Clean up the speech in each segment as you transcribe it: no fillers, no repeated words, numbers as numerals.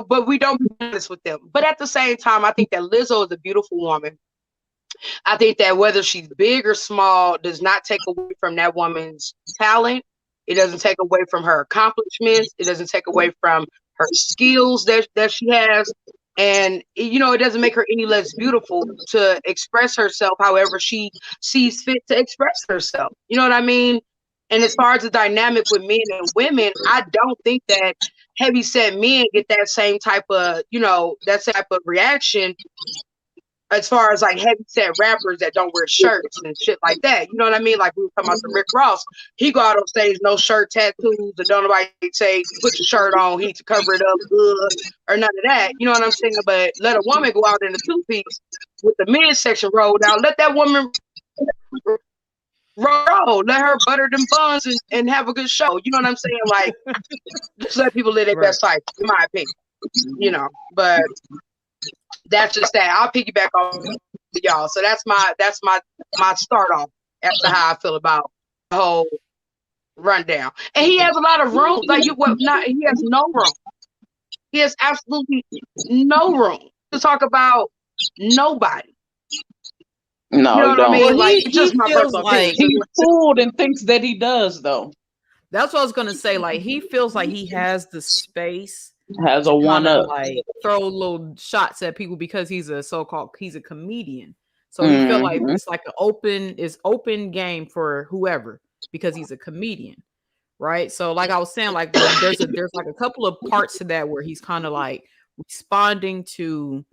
but we don't be honest with them. But at the same time, I think that Lizzo is a beautiful woman. I think that whether she's big or small does not take away from that woman's talent. It doesn't take away from her accomplishments. It doesn't take away from her skills that she has. And, it doesn't make her any less beautiful to express herself however she sees fit to express herself. You know what I mean? And as far as the dynamic with men and women, I don't think that heavy set men get that same type of, that type of reaction as far as like heavy set rappers that don't wear shirts and shit like that. You know what I mean? Like we were talking about the Rick Ross. He go out on stage, no shirt, tattoos, and don't nobody say, put your shirt on, he needs to cover it up, or none of that. You know what I'm saying? But let a woman go out in a two-piece with the midsection rolled out. Let that woman roll. Let her butter them buns and have a good show. You know what I'm saying? Like, just let people live their best life, in my opinion. But that's just that. I'll piggyback on y'all. So that's my start off as to how I feel about the whole rundown. And he has a lot of room. Like he has no room. He has absolutely no room to talk about nobody. No, you know what I mean? Like he just my feels personal like he's fooled and thinks that he does though. That's what I was gonna say. Like he feels like he has the space. Has a one up, like throw little shots at people because he's a comedian. So he feel like it's like an open game for whoever because he's a comedian, right? So like I was saying, like there's like a couple of parts to that where he's kind of like responding to,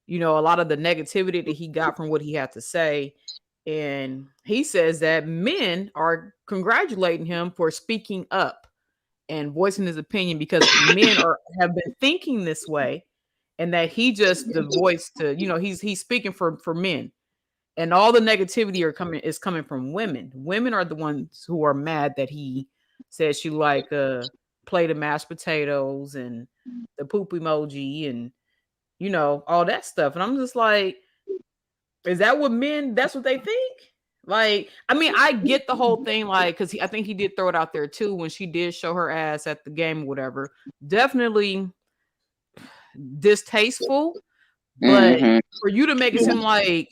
a lot of the negativity that he got from what he had to say. And he says that men are congratulating him for speaking up and voicing his opinion because men have been thinking this way, and that he just the voice to he's speaking for men, and all the negativity is coming from women. Women are the ones who are mad that he says she like plate of mashed potatoes and the poop emoji and all that stuff. And I'm just like, is that what men? That's what they think. Like, I mean, I get the whole thing, like, because I think he did throw it out there too when she did show her ass at the game or whatever. Definitely distasteful, but for you to make it seem like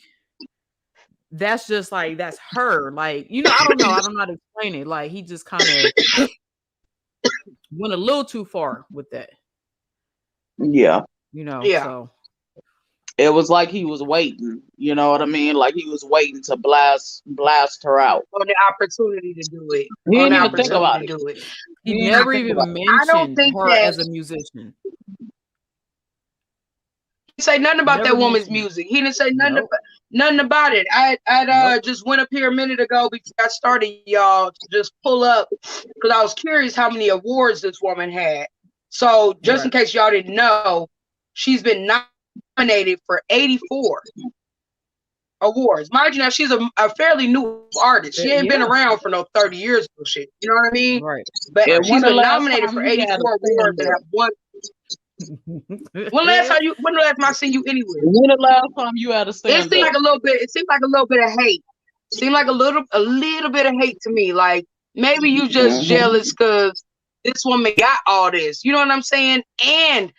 that's just like that's her, like, I don't know how to explain it. Like, he just kind of went a little too far with that. Yeah. So it was like he was waiting, you know what I mean? Like he was waiting to blast her out. On the opportunity to do it. He didn't even think about it. He never even mentioned her as a musician. He didn't say nothing about that woman's music. He didn't say nothing about it. I just went up here a minute ago before I started, y'all, to just pull up because I was curious how many awards this woman had. So just in case y'all didn't know, she's been nominated for 84 awards. Mind you, now she's a fairly new artist. She ain't been around for no 30 years or shit. You know what I mean? Right. But she's been nominated for 84 awards and have won. When the last time I seen you anywhere? When the last time you had a stand? It seemed like a little bit. It seemed like a little bit of hate. Seemed like a little bit of hate to me. Like maybe you just jealous because this woman got all this. You know what I'm saying? And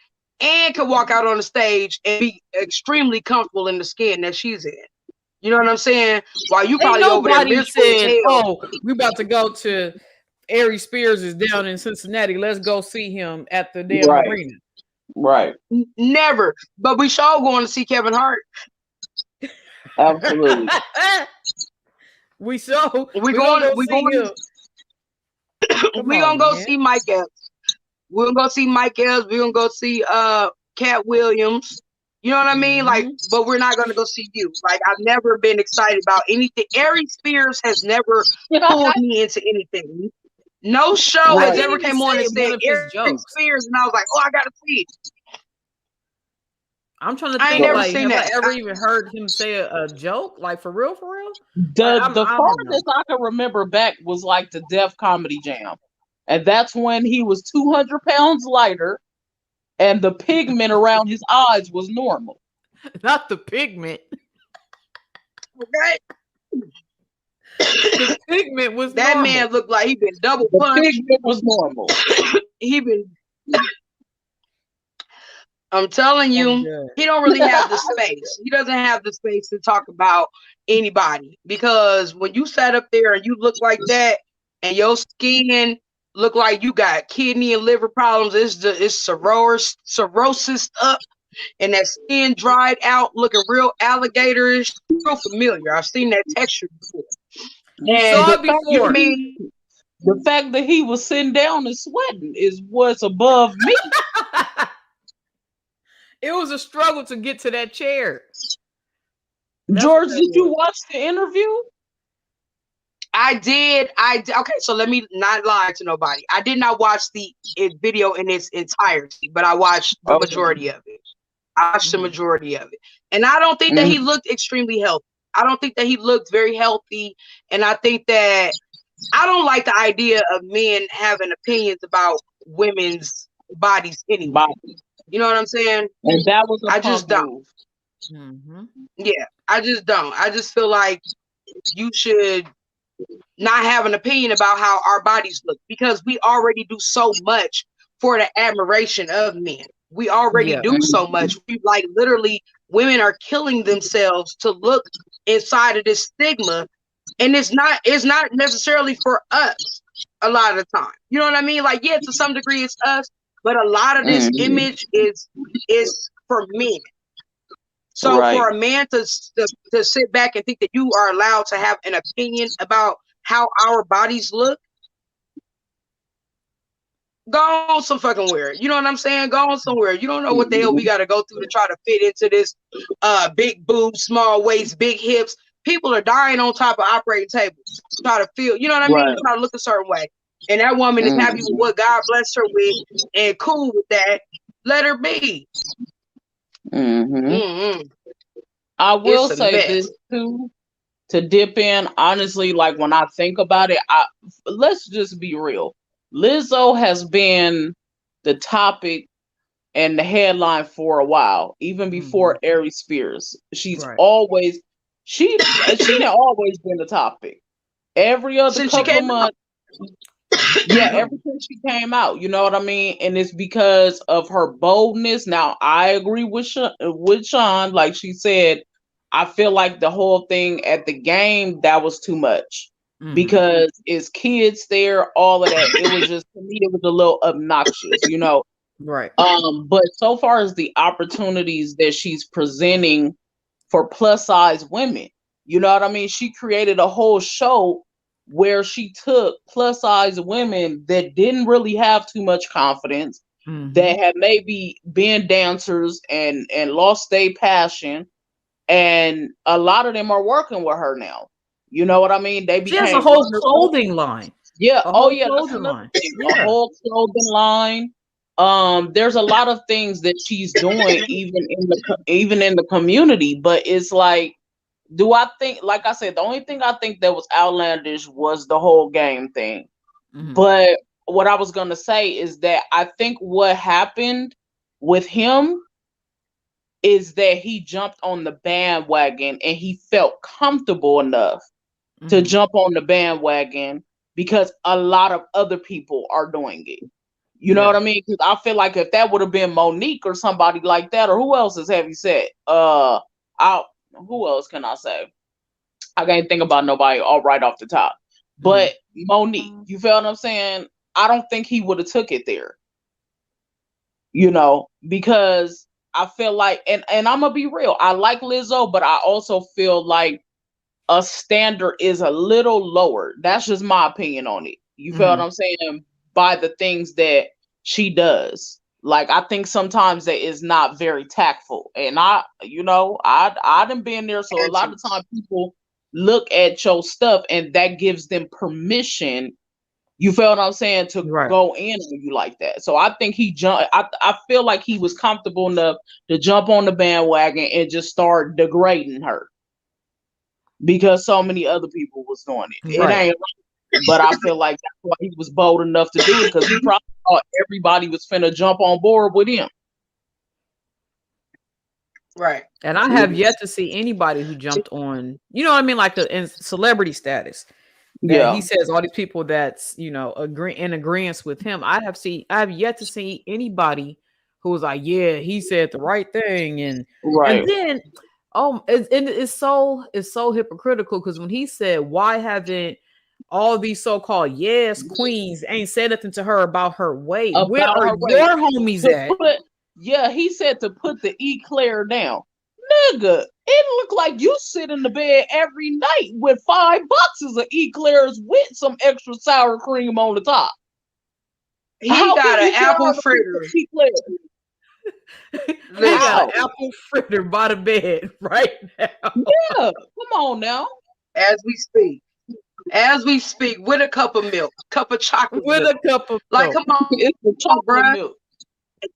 could walk out on the stage and be extremely comfortable in the skin that she's in. You know what I'm saying? While you probably over there said, "Oh, we about to go to Aries Spears is down in Cincinnati. Let's go see him at the damn arena." Right. Never. But we sure going to see Kevin Hart. Absolutely. we going to go see Mike Epps. We're gonna go see Mike Epps. We're gonna go see Cat Williams. You know what I mean? Like, but we're not gonna go see you. Like, I've never been excited about anything. Aries Spears has never pulled me into anything. No show has ever came on and said Aries Spears, and I was like, oh, I gotta see it. I'm trying to think, like, have I ever even heard him say a joke? Like, for real, for real? The farthest I can remember back was like the Def Comedy Jam. And that's when he was 200 pounds lighter and the pigment around his eyes was normal. Not the pigment. Okay. The pigment was that normal. Man looked like he been double punched. The pigment was normal. I'm telling That's you, good. he don't really have the space. He doesn't have the space to talk about anybody because when you sat up there and you look like that and your skin look like you got kidney and liver problems, it's cirrhosis up and that skin dried out, looking real alligatorish, real familiar. I've seen that texture before. You And saw it you know what I before. mean? The fact that he was sitting down and sweating is what's above me. It was a struggle to get to that chair. That's what George, that did you was. watch the interview? I did. Okay, so let me not lie to nobody. I did not watch the video in its entirety, but I watched the Okay. majority of it. I watched the majority of it. And I don't think that Mhm. he looked extremely healthy. I don't think that he looked very healthy. And I think that I don't like the idea of men having opinions about women's bodies anyway. Body. You know what I'm saying? And that was a I punk just don't. move. Mm-hmm. Yeah, I just don't. I just feel like you should not have an opinion about how our bodies look because we already do so much for the admiration of men. We already Yeah. do so much. We like literally women are killing themselves to look inside of this stigma, and it's not necessarily for us a lot of the time. You know what I mean? Like, yeah, to some degree it's us, but a lot of this Mhm. image is for men. So Right. for a man to sit back and think that you are allowed to have an opinion about how our bodies look, go on some fucking weird. You know what I'm saying? Go on somewhere. You don't know what the hell we got to go through to try to fit into this big boobs, small waist, big hips. People are dying on top of operating tables. Try to feel, you know what I mean? Right. To try to look a certain way. And that woman is happy with Mhm. what God blessed her with and cool with that. Let her be. Mhm. Mm-mm. I will It's a say this mess. too, to dip in. Honestly, like when I think about it, let's just be real. Lizzo has been the topic and the headline for a while, even Mm-hmm. before Aries Spears. She's Right. always she done always been the topic. Every other Since she couple of came out. months, yeah, ever since she came out, you know what I mean? And it's because of her boldness. Now, I agree with Sean. Like she said, I feel like the whole thing at the game, that was too much. Mm-hmm. Because it's kids there, all of that. It was just, to me, it was a little obnoxious, you know. Right. But so far as the opportunities that she's presenting for plus size women, you know what I mean? She created a whole show where she took plus size women that didn't really have too much confidence, Mm-hmm. that had maybe been dancers and lost their passion, and a lot of them are working with her now. You know what I mean? They She has a became whole runners up. clothing line. Yeah. A Oh, whole yeah. That's clothing another line. thing. A Yeah. whole clothing line. There's a lot of things that she's doing, even in the community. But it's like, do I think? Like I said, the only thing I think that was outlandish was the whole game thing. Mm-hmm. But what I was gonna say is that I think what happened with him is that he jumped on the bandwagon and he felt comfortable enough to Mm-hmm. jump on the bandwagon because a lot of other people are doing it. You know Yeah. what I mean? Because I feel like if that would have been Monique or somebody like that, or who else is heavy set? I Who else can I say? I can't think about nobody all right off the top. Mm-hmm. But Monique, you feel what I'm saying? I don't think he would have took it there. You know, because I feel like, and I'm gonna be real. I like Lizzo, but I also feel like a standard is a little lower. That's just my opinion on it. You feel what Mm-hmm. I'm saying? By the things that she does. Like I think sometimes that is not very tactful. And I done been there. So a lot of Edges. times people look at your stuff and that gives them permission. You feel what I'm saying? To Right. go in on you like that. So I think he jumped. I feel like he was comfortable enough to jump on the bandwagon and just start degrading her because so many other people was doing it. It Right. ain't right, but I feel like that's why he was bold enough to do it because he probably thought everybody was finna jump on board with him. Right. And I have yet to see anybody who jumped on, you know what I mean, like in celebrity status. That he Yeah. says all these people that's agree in agreement with him. I have yet to see anybody who was like, "Yeah, he said the right thing," and Right. then it's so hypocritical because when he said, "Why haven't all these so-called yes queens ain't said nothing to her about her weight? Where About are her weight. your homies To at?" put, yeah, he said to put the eclair down. Nigga, it looked like you sit in the bed every night with 5 boxes of eclairs with some extra sour cream on the top. He How can got an you tell apple her to put fritter. the eclair? He got an How? Listen, apple fritter by the bed right now. Yeah, come on now. as we speak, as we speak, with a cup of milk, cup of chocolate With milk. a cup of Like, milk. come on, It's the chocolate bruh. milk.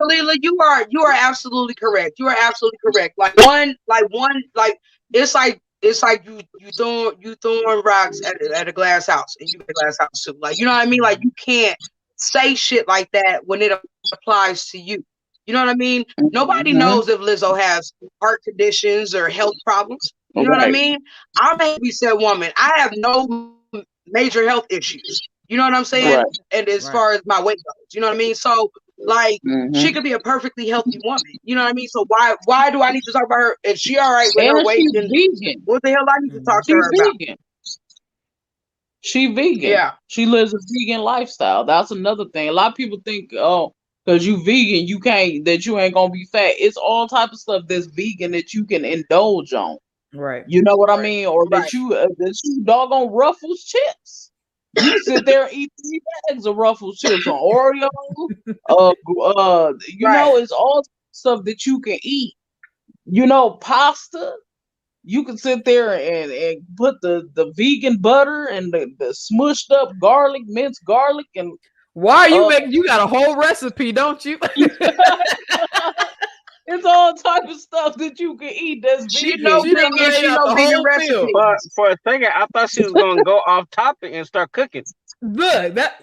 Leela, you are absolutely correct. You are absolutely correct. Like it's like you throwing rocks at a glass house, and you get a glass house too. Like, you know what I mean? Like, you can't say shit like that when it applies to you. You know what I mean? Nobody Mm-hmm. knows if Lizzo has heart conditions or health problems. You know what I Right. mean? I'm a heavy set woman. I have no major health issues. You know what I'm saying? Right. And as Right. far as my weight goes, you know what I mean? So, like, Mm-hmm. she could be a perfectly healthy woman. You know what I mean? So why do I need to talk about her? If she all right with her And weight, she's then vegan. what the hell I need to Mhm. talk to She her about? vegan. She vegan. Yeah. She lives a vegan lifestyle. That's another thing. A lot of people think, oh, because you vegan, you can't that you ain't gonna be fat. It's all type of stuff that's vegan that you can indulge on. Right. You know what I Right. mean? Or Right. that you doggone Ruffles chips. You can sit there and eat 3 bags of Ruffles chips on Oreo. Right. It's all stuff that you can eat. Pasta. You can sit there and put the vegan butter and the smushed up garlic, minced garlic, and Why are you uh, making? You got a whole recipe, don't you? it's all type of stuff that you can eat that's She know vegan. She You done know vegan. what laid She out know the vegan whole meal. recipes. For a second, I thought she was gonna go off topic and start cooking.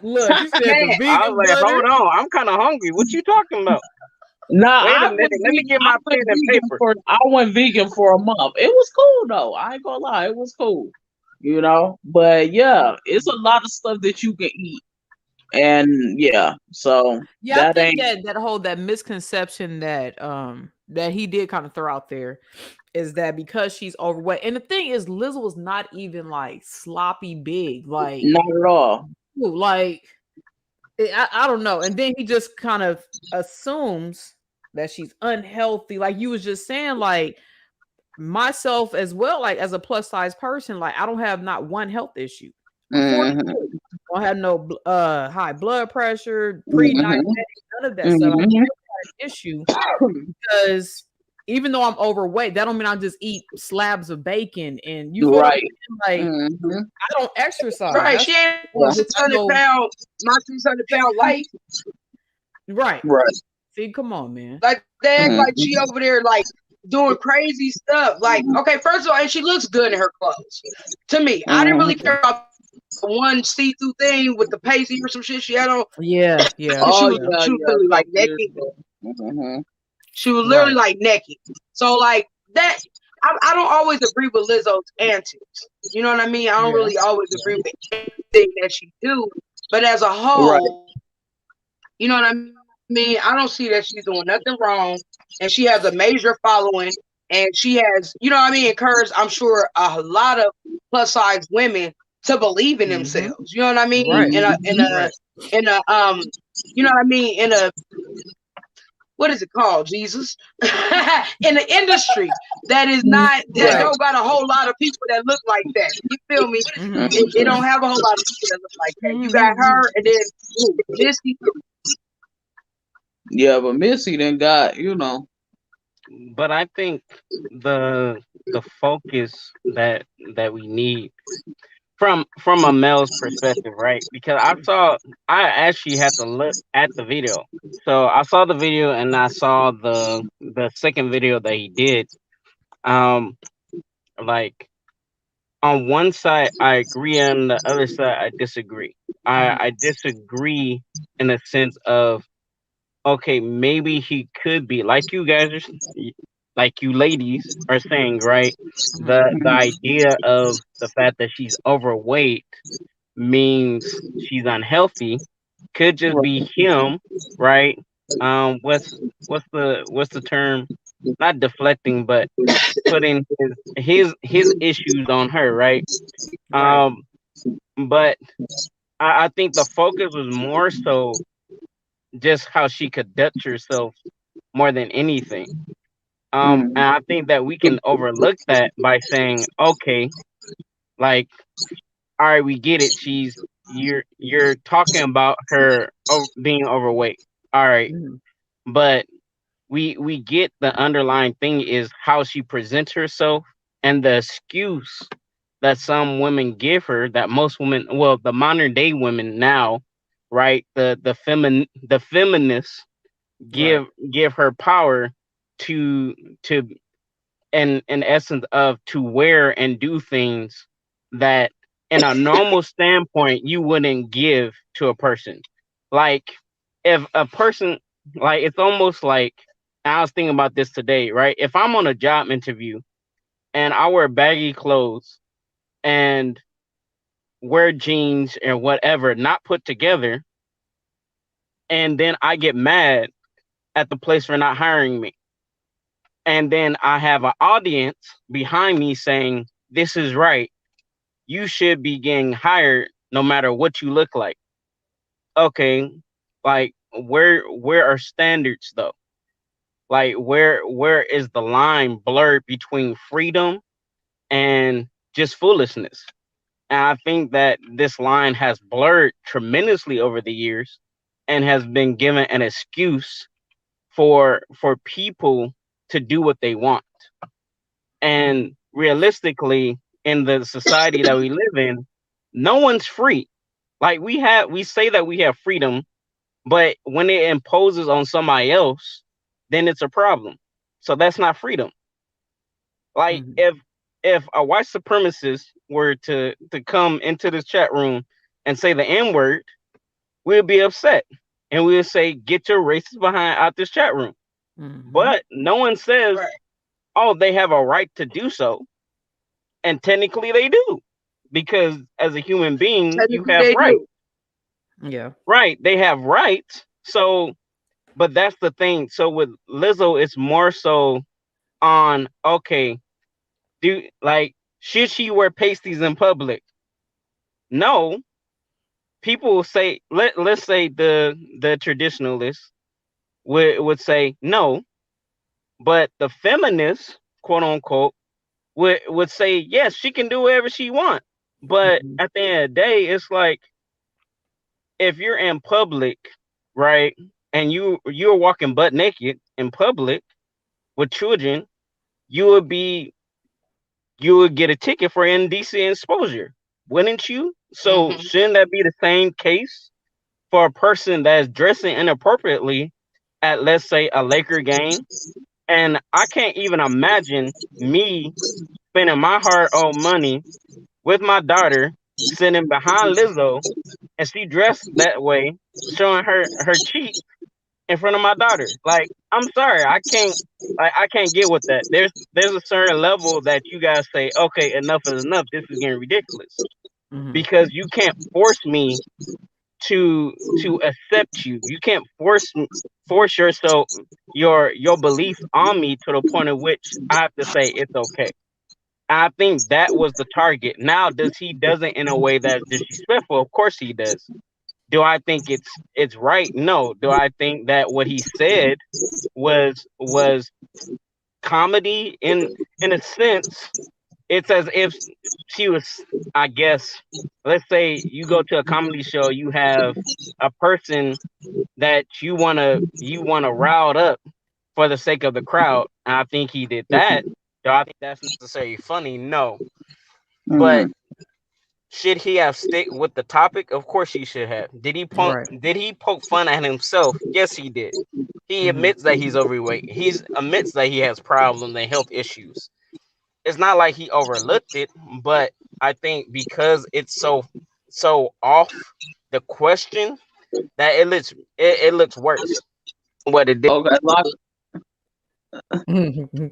Look. She said the Man, I was vegan like, butter. hold on, I'm kind of hungry. What you talking about? Nah, Wait a minute, let me get my pen and paper. I went vegan for a month. It was cool though. I ain't gonna lie, it was cool. But yeah, it's a lot of stuff that you can eat, and yeah, so Yeah, I that think ain't. that misconception that he did kind of throw out there is that because she's overweight. And the thing is, Lizzo was not even like sloppy big. Not at all. Ooh, like I don't know. And then he just kind of assumes that she's unhealthy. Like you was just saying, like myself as well, like as a plus size person, like I don't have not one health issue. I'm Mm-hmm. 42. I don't have no high blood pressure, pre-diabetic, Mm-hmm. none of that stuff. I've Mm-hmm. never had an issue because even though I'm overweight, that don't mean I just eat slabs of bacon and you feel what I'm Right. saying? Like Mm-hmm. I don't exercise. right. That's She ain't Yeah. which I 600 know. pound, my 600 pound life. Right. Right. See, come on, man. Like, they act like she Mm-hmm. over there, like, doing crazy stuff. Like, okay, first of all, and she looks good in her clothes. To me, I didn't really Mm-hmm. care about the one see-through thing with the pasty or some shit she had on. Yeah, yeah, She Oh was yeah. yeah, she was yeah. literally A like couple years naked. ago. Mm-hmm. She was literally Right. like naked. So, like, that, I don't always agree with Lizzo's antics. You know what I mean? I don't Yeah. really always agree with everything that she do. But as a Right. whole, you know what I mean? I don't see that she's doing nothing wrong. And she has a major following. And she has, you know what I mean, encouraged, I'm sure, a lot of plus size women to believe in Mm-hmm. themselves. You know what I mean? Right. Mm-hmm. Right. In a you know what I mean, in a, what is it called, Jesus? In the industry that is not, that Right. don't got a whole lot of people that look like that. You feel me? Mm-hmm. It don't have a whole lot of people that look like that. You got Mm-hmm. her, and then Missy. Yeah, but Missy then got But I think the focus that we need from a male's perspective, right? Because I actually had to look at the video. So I saw the video and I saw the second video that he did. Um, like on one side I agree, on the other side I disagree. Mm-hmm. I disagree in a sense of, okay, maybe he could be like you guys like you ladies are saying, right? The idea of the fact that she's overweight means she's unhealthy could just be him, right? what's the term? Not deflecting, but putting his issues on her, right? Right. Um, but I think the focus was more so just how she conducts herself more than anything. And I think that we can overlook that by saying, okay, like, all right, we get it. You're talking about her being overweight. All right, Mhm. but we get the underlying thing is how she presents herself and the excuse that some women give her that most women, well, the modern day women now, right, the feminists Right. give her power to to in essence of to wear and do things that in a normal standpoint you wouldn't give to a person. Like if a person, like it's almost like, I was thinking about this today, right? If I'm on a job interview and I wear baggy clothes and wear jeans and whatever, not put together, and then I get mad at the place for not hiring me. And then I have an audience behind me saying, this is right. You should be getting hired no matter what you look like. Okay, like where are standards though? Like where is the line blurred between freedom and just foolishness? And I think that this line has blurred tremendously over the years and has been given an excuse for people to do what they want. Mhm. And realistically, in the society that we live in, no one's free. Like we say that we have freedom, but when it imposes on somebody else, then it's a problem. So that's not freedom. Like Mhm. if a white supremacist were to come into this chat room and say the N word, we'll be upset and we'll say, "Get your racist behind out this chat room." Mhm. But no one says, Right. "Oh, they have a right to do so," and technically they do, because as a human being, you Technically, have they rights. do. Yeah. Right? They have rights. So, but that's the thing. So with Lizzo, it's more so on, okay, do like, should she wear pasties in public? No. People will say, let's say the traditionalists would say no, but the feminists, quote unquote, would say yes, she can do whatever she wants. But Mhm. at the end of the day, it's like, if you're in public, right, and you're walking butt naked in public with children, you would be you would get a ticket for indecent exposure, wouldn't you? So Hmm. shouldn't that be the same case for a person that's dressing inappropriately at, let's say, a Laker game? And I can't even imagine me spending my hard-earned money with my daughter sitting behind Lizzo and she dressed that way, showing her cheek in front of my daughter. Like, I'm sorry, I can't get with that. There's a certain level that you guys say, okay, enough is enough. This is getting ridiculous. Mhm. Because you can't force me to accept you. You can't force yourself your beliefs on me to the point at which I have to say it's okay. I think that was the target. Now, does he does it in a way that's disrespectful? Of course he does. Do I think it's right? No. Do I think that what he said was comedy? In a sense, it's as if she was, I guess, let's say you go to a comedy show, you have a person that you wanna rile up for the sake of the crowd. And I think he did that. Do I think that's necessarily funny? No. But should he have stick with the topic? Of course he should have. Right. Did he poke fun at himself? Yes, he did. He Mhm. admits that he's overweight. He admits that he has problems and health issues. It's not like he overlooked it, but I think because it's so off the question that it looks worse than what it did. Okay, like,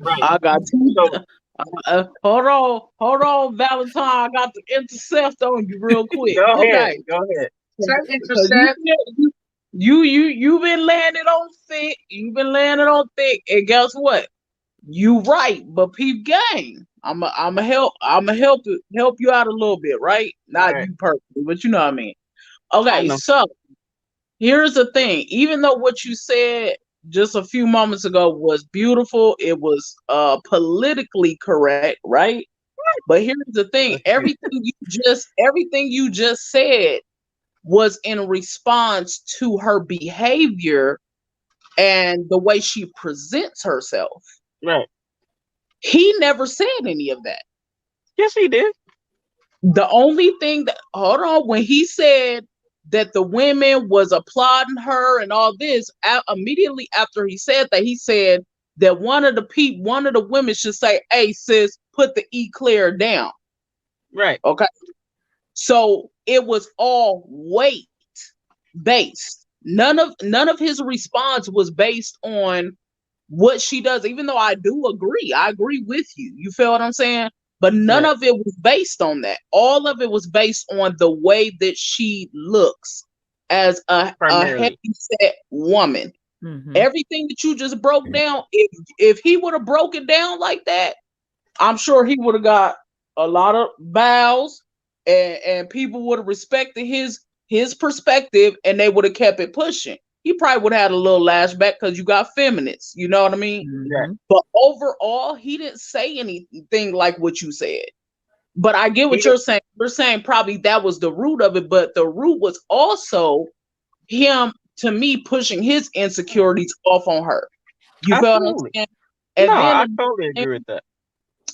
Right. I got So to. Hold on, Valentine. I got to intercept on you real quick. go ahead. Okay, Go ahead. Set because you intercept. said You've been laying it on thick. You've been laying it on thick. And guess what? You right, but peep game. I'm a help you out a little bit, right? Not Right. you personally, but you know what I mean. I Okay, know. so here's the thing. Even though what you said just a few moments ago was beautiful, it was politically correct, right? But here's the thing. Let's see. Everything you just said was in response to her behavior and the way she presents herself. Right. He never said any of that. Yes, he did. The only thing that, hold on, when he said that the women was applauding her and all this, immediately after he said that, he said that one of the women should say, "Hey sis, put the eclair down." Right. Okay. So it was all weight based. None of his response was based on what she does, even though I do agree. I agree with you. You feel what I'm saying? But none Right. of it was based on that. All of it was based on the way that she looks as a heavy Primarily. set woman. Mhm. Everything that you just broke down, if he would have broke it down like that, I'm sure he would have got a lot of bows, and people would have respected his perspective, and they would have kept it pushing. He probably would have had a little lashback because you got feminists, you know what I mean? Right. Mhm. But overall, he didn't say anything like what you said. But I get He what did. you're saying. You're saying probably that was the root of it, but the root was also him, to me, pushing his insecurities off on her. You feel what I'm Absolutely. saying? No, And I then totally agree with that.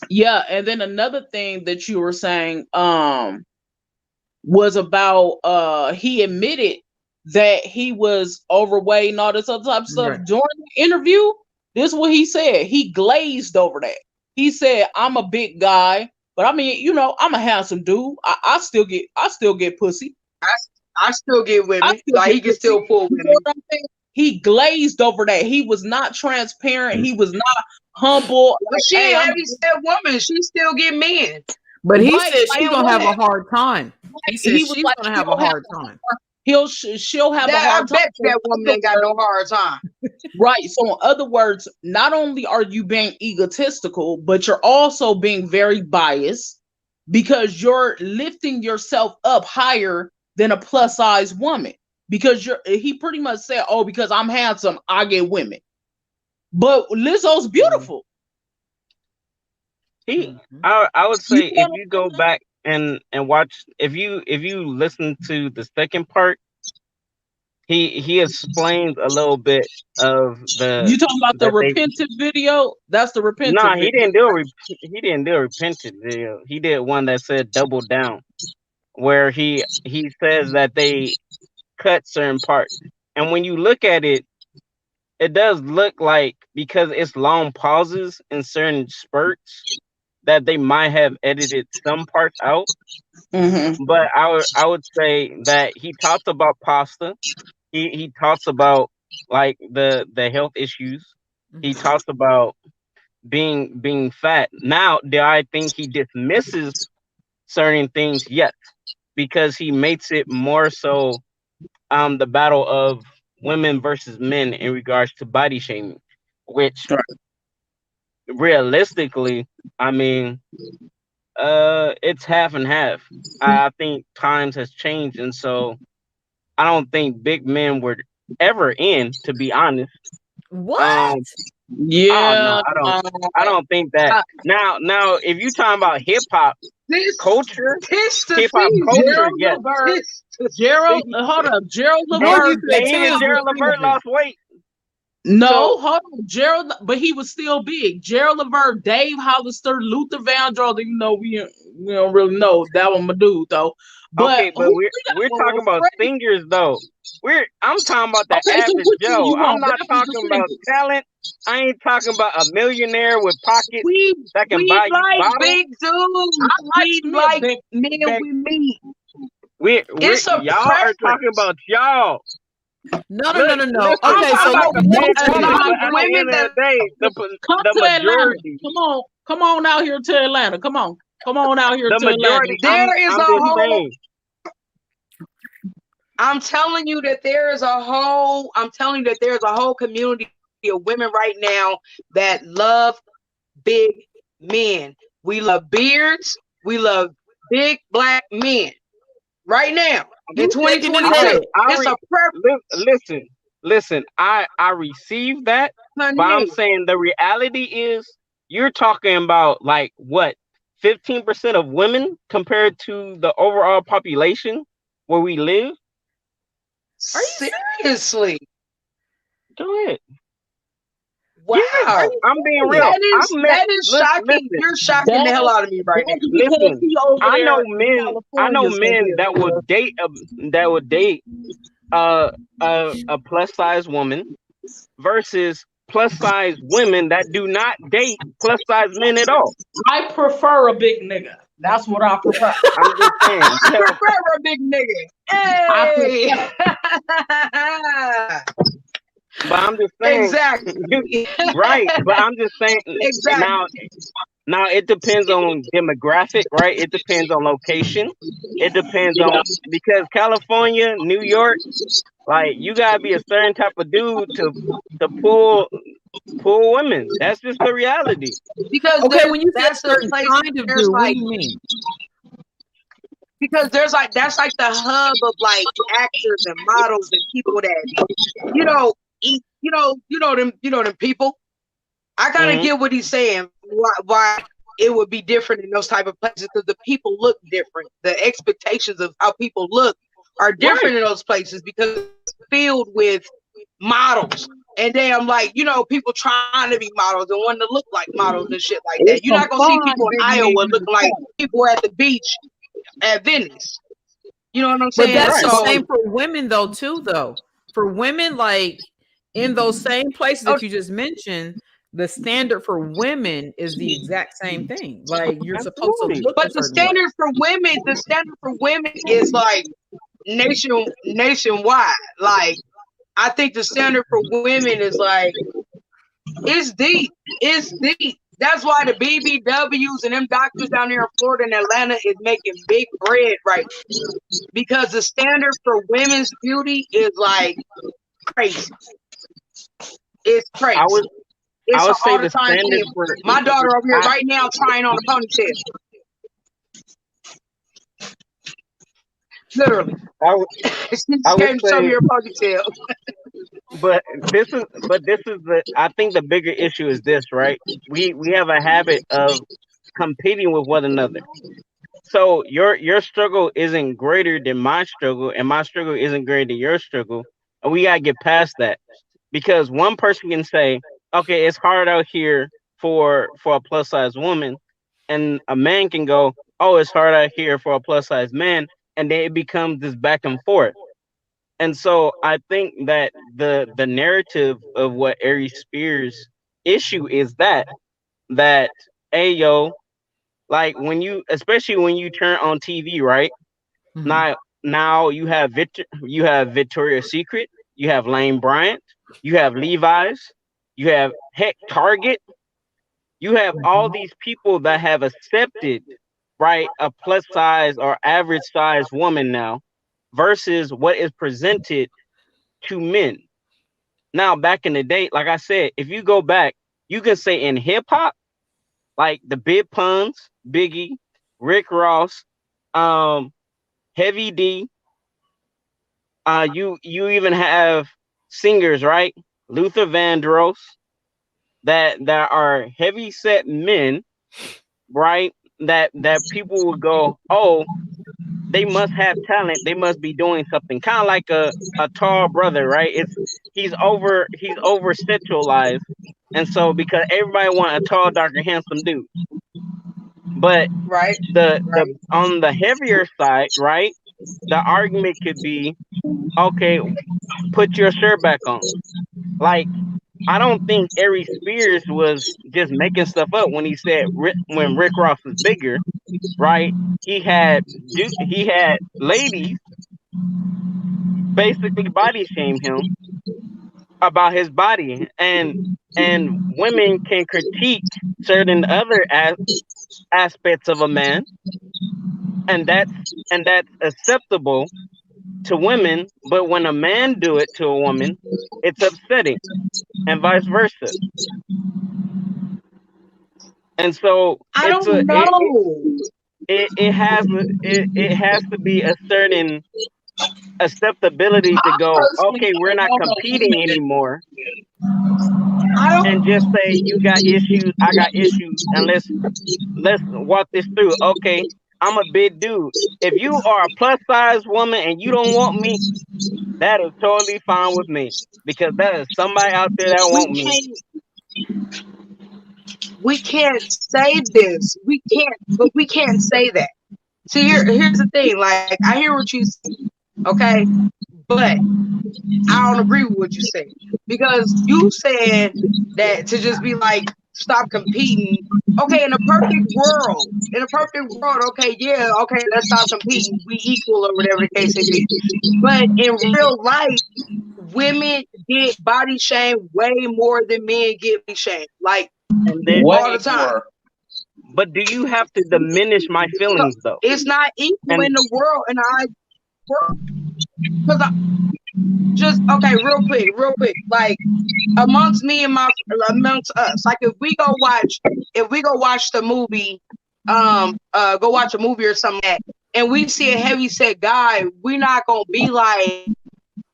yeah, and then another thing that you were saying was about he admitted that he was overweight and all this other type of stuff Right. during the interview. This is what he said. He glazed over that. He said, "I'm a big guy, but I mean, I'm a handsome dude. I still get pussy. I, I still get I women. still Like get he can pussy." still pull You know women. what I'm saying? He glazed over that. He was not transparent. He was not humble. But Like, she hey, a I'm heavy set woman. She still get men. But he right. said she's Like gonna have a what? hard time. He said He was she's like, gonna have a hard time. she'll have a That I hard time. bet you that woman ain't got no hard time. Right. So, in other words, not only are you being egotistical, but you're also being very biased because you're lifting yourself up higher than a plus size woman. Because he pretty much said, "Oh, because I'm handsome, I get women." But Lizzo's beautiful. He, Mhm. I would You say know if what you I'm go saying? back and watch, if you listen to the second part, he explains a little bit of You talking about the that they. repentant video? That's the repentant Nah, video. he didn't do a repentant video. He did one that said double down, where he says that they cut certain parts, and when you look at it, it does look like, because it's long pauses in certain spurts, that they might have edited some parts out. Mm-hmm. But I would say that he talks about pasta. He talks about like the health issues. He Mhm. talks about being fat. Now, do I think he dismisses certain things? Yes, because he makes it more so the battle of women versus men in regards to body shaming, which realistically, I mean, it's half and half. I think times has changed, and so I don't think big men were ever in, to be honest. What? Um, oh no, Yeah. I don't think that. I- Now, if you talking about This culture, tis to hip hop see. culture, Gerald yes. Levert. Tis to Gerald, see. hold up. Gerald And Jordan, you Levert. said and even Tiz was Gerald Levert still lost weight. No, So hold on. Gerald, but he was still big. Gerald Levert, Dave Hollister, Luther Vandross, even though we don't really know that one, my dude, though. But okay, who but we're we got? we're talking Well, about Freddie. singers though. I'm talking about the Okay, so average which one Joe. you I'm want, not rappers or talking about singers? talent. I ain't talking about a millionaire with pockets We that can we buy you like bottles. big I dudes. like We Smith. like men Beck. with meat. We're It's a y'all are talking preference. about y'all. no, no, no, Look, no, no. listen, I'm Okay, I'm so talking not about let me women. tell comparing I'm you. it, talking but about at the women end of that the day, Come the to Atlanta. majority, Come on out here to Atlanta. Come on out here the to Atlanta. majority. there is a I'm just whole saying. I'm telling you that there is a whole. I'm telling you that there's a whole community of women right now that love big men. We love beards. We love big black men. Right now in You shaking his 2026, head. it's a perfect listen. I received that, but I'm honey. saying the reality is you're talking about like what 15% of women compared to the overall population where we live. Are you serious? Seriously. Go ahead. Yes, Are Wow. you I'm being serious? real. That is shocking. Listen, You're shocking the hell That's out of me right now. that's because listen. he over I know there in men. I know California men somewhere. that will date uh, a plus size woman versus plus size women that do not date plus size men at all. I prefer a big nigga. That's what I prefer. I'm just saying I because, prefer a big nigga. I Hey. prefer. but I'm just saying, Exactly. right? But I'm just saying now. Exactly. Now it depends on demographic, right? It depends on location. It depends Yeah. on because California, New York, like you gotta be a certain type of dude to pull women. That's just the reality. Because Okay, when you said that's the certain place kind of there's dude, what do like you mean? because there's like that's like the hub of like actors and models and people that you know eat them people. I kind of Hmm. get what he's saying. Why it would be different in those type of places because the people look different. The expectations of how people look are Right. different in those places because it's filled with models. And then like people trying to be models and wanting to look like models and shit like that. It's You're some not gonna see fine people big in Iowa niggas. looking like people at the beach at Venice. You know what I'm But saying? that's Right. the So same for women though, too, though. For women, like in those same places oh, that you just mentioned, the standard for women is the exact same thing. Like you're supposed to Absolutely. look a but certain way. the standard for women is like nationwide. Like I think the standard for women is like it's deep. It's deep. That's why the BBWs and them doctors down there in Florida and Atlanta is making big bread right because the standard for women's beauty is like crazy. It's I crazy. would I It's an would say all the the time standard thing. for My daughter over here I right now trying on a ponytail. Literally. I would She I just would came to show me say her ponytail. but this is the I think the bigger issue is this, right? We have a habit of competing with one another. So your struggle isn't greater than my struggle, and my struggle isn't greater than your struggle, and we gotta get past that because one person can say, "Okay, it's hard out here for a plus size woman," and a man can go, "Oh, it's hard out here for a plus size man," and then it becomes this back and forth. And so I think that the narrative of what Aries Spears issue is that hey yo, like when you especially when you turn on TV, right? Mhm. Now you have Victoria's Secret, you have Lane Bryant, you have Levi's, you have heck Target, you have all these people that have accepted right a plus size or average size woman now versus what is presented to men. Now back in the day, like I said, if you go back, you can say in hip hop, like the Big Puns, Biggie, Rick Ross, um, Heavy D, you even have singers, right? Luther Vandross, that are heavy set men, right? That people would go, oh, they must have talent. They must be doing something. Kind of like a tall brother, right? He's over sexualized, and so because everybody want a tall, darker, handsome dude, but Right? the Right? on the heavier side, right? The argument could be, okay, put your shirt back on. Like I don't think Aries Spears was just making stuff up when he said when Rick Ross was bigger, right? He had ladies basically body shame him about his body, and women can critique certain other aspects of a man, and that's acceptable to women, but when a man do it to a woman, it's upsetting, and vice versa. And so I it's don't know. it has to be a certain acceptability to I go, personally okay, we're don't not know no competing women. anymore, I and don't. just say you got issues, I got issues, and let's walk this through. Okay, I'm a big dude. If you are a plus size woman and you don't want me, that is totally fine with me, because that is somebody out there that We want me. can't. We can't say this. We can't. But we can't say that. See, here's the thing. Like, I hear what you say, okay, but I don't agree with what you say, because you said that to just be like, stop competing. Okay, in a perfect world, okay, yeah, okay, let's stop competing. We equal or whatever the case may be. But in real life, women get body shame way more than men get body shame, like And then, all the Way time. more. but do you have to diminish my So feelings though? it's not equal And in the world, and I world, because I just okay, real quick, like amongst me and my amongst us, like if we go watch the movie, go watch a movie or something like that, and we see a heavy set guy, we're not gonna be like,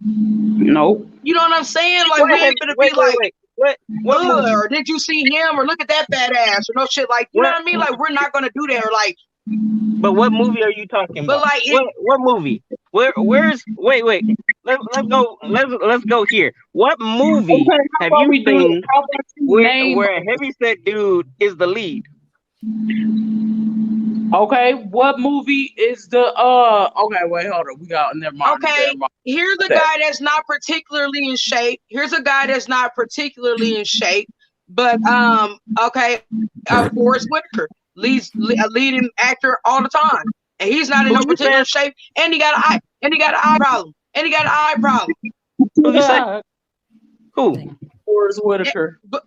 Nope. you know what I'm saying? Like, we ain't gonna be like, wait. What ugh, movie? or did you see him, or look at that fat ass, or no shit, like, you know What? what I mean? Like, we're not gonna do that, or like, But what movie are you talking but about? like it. What movie? Where's wait. Let's go here. What movie Okay, how have about you we do it? seen How about you name? where a heavyset dude is the lead? Okay, what movie is the okay, wait, hold on. We got never mind. Okay, Never mind. here's a That. guy that's not particularly in shape. Here's a guy that's not particularly in shape, but okay, Forrest Whitaker, a leading actor all the time, and he's not in Who no you particular saying? shape, and he got an eye problem, and he got an eye problem. Who you say? Who? Forrest Yeah, Whitaker. but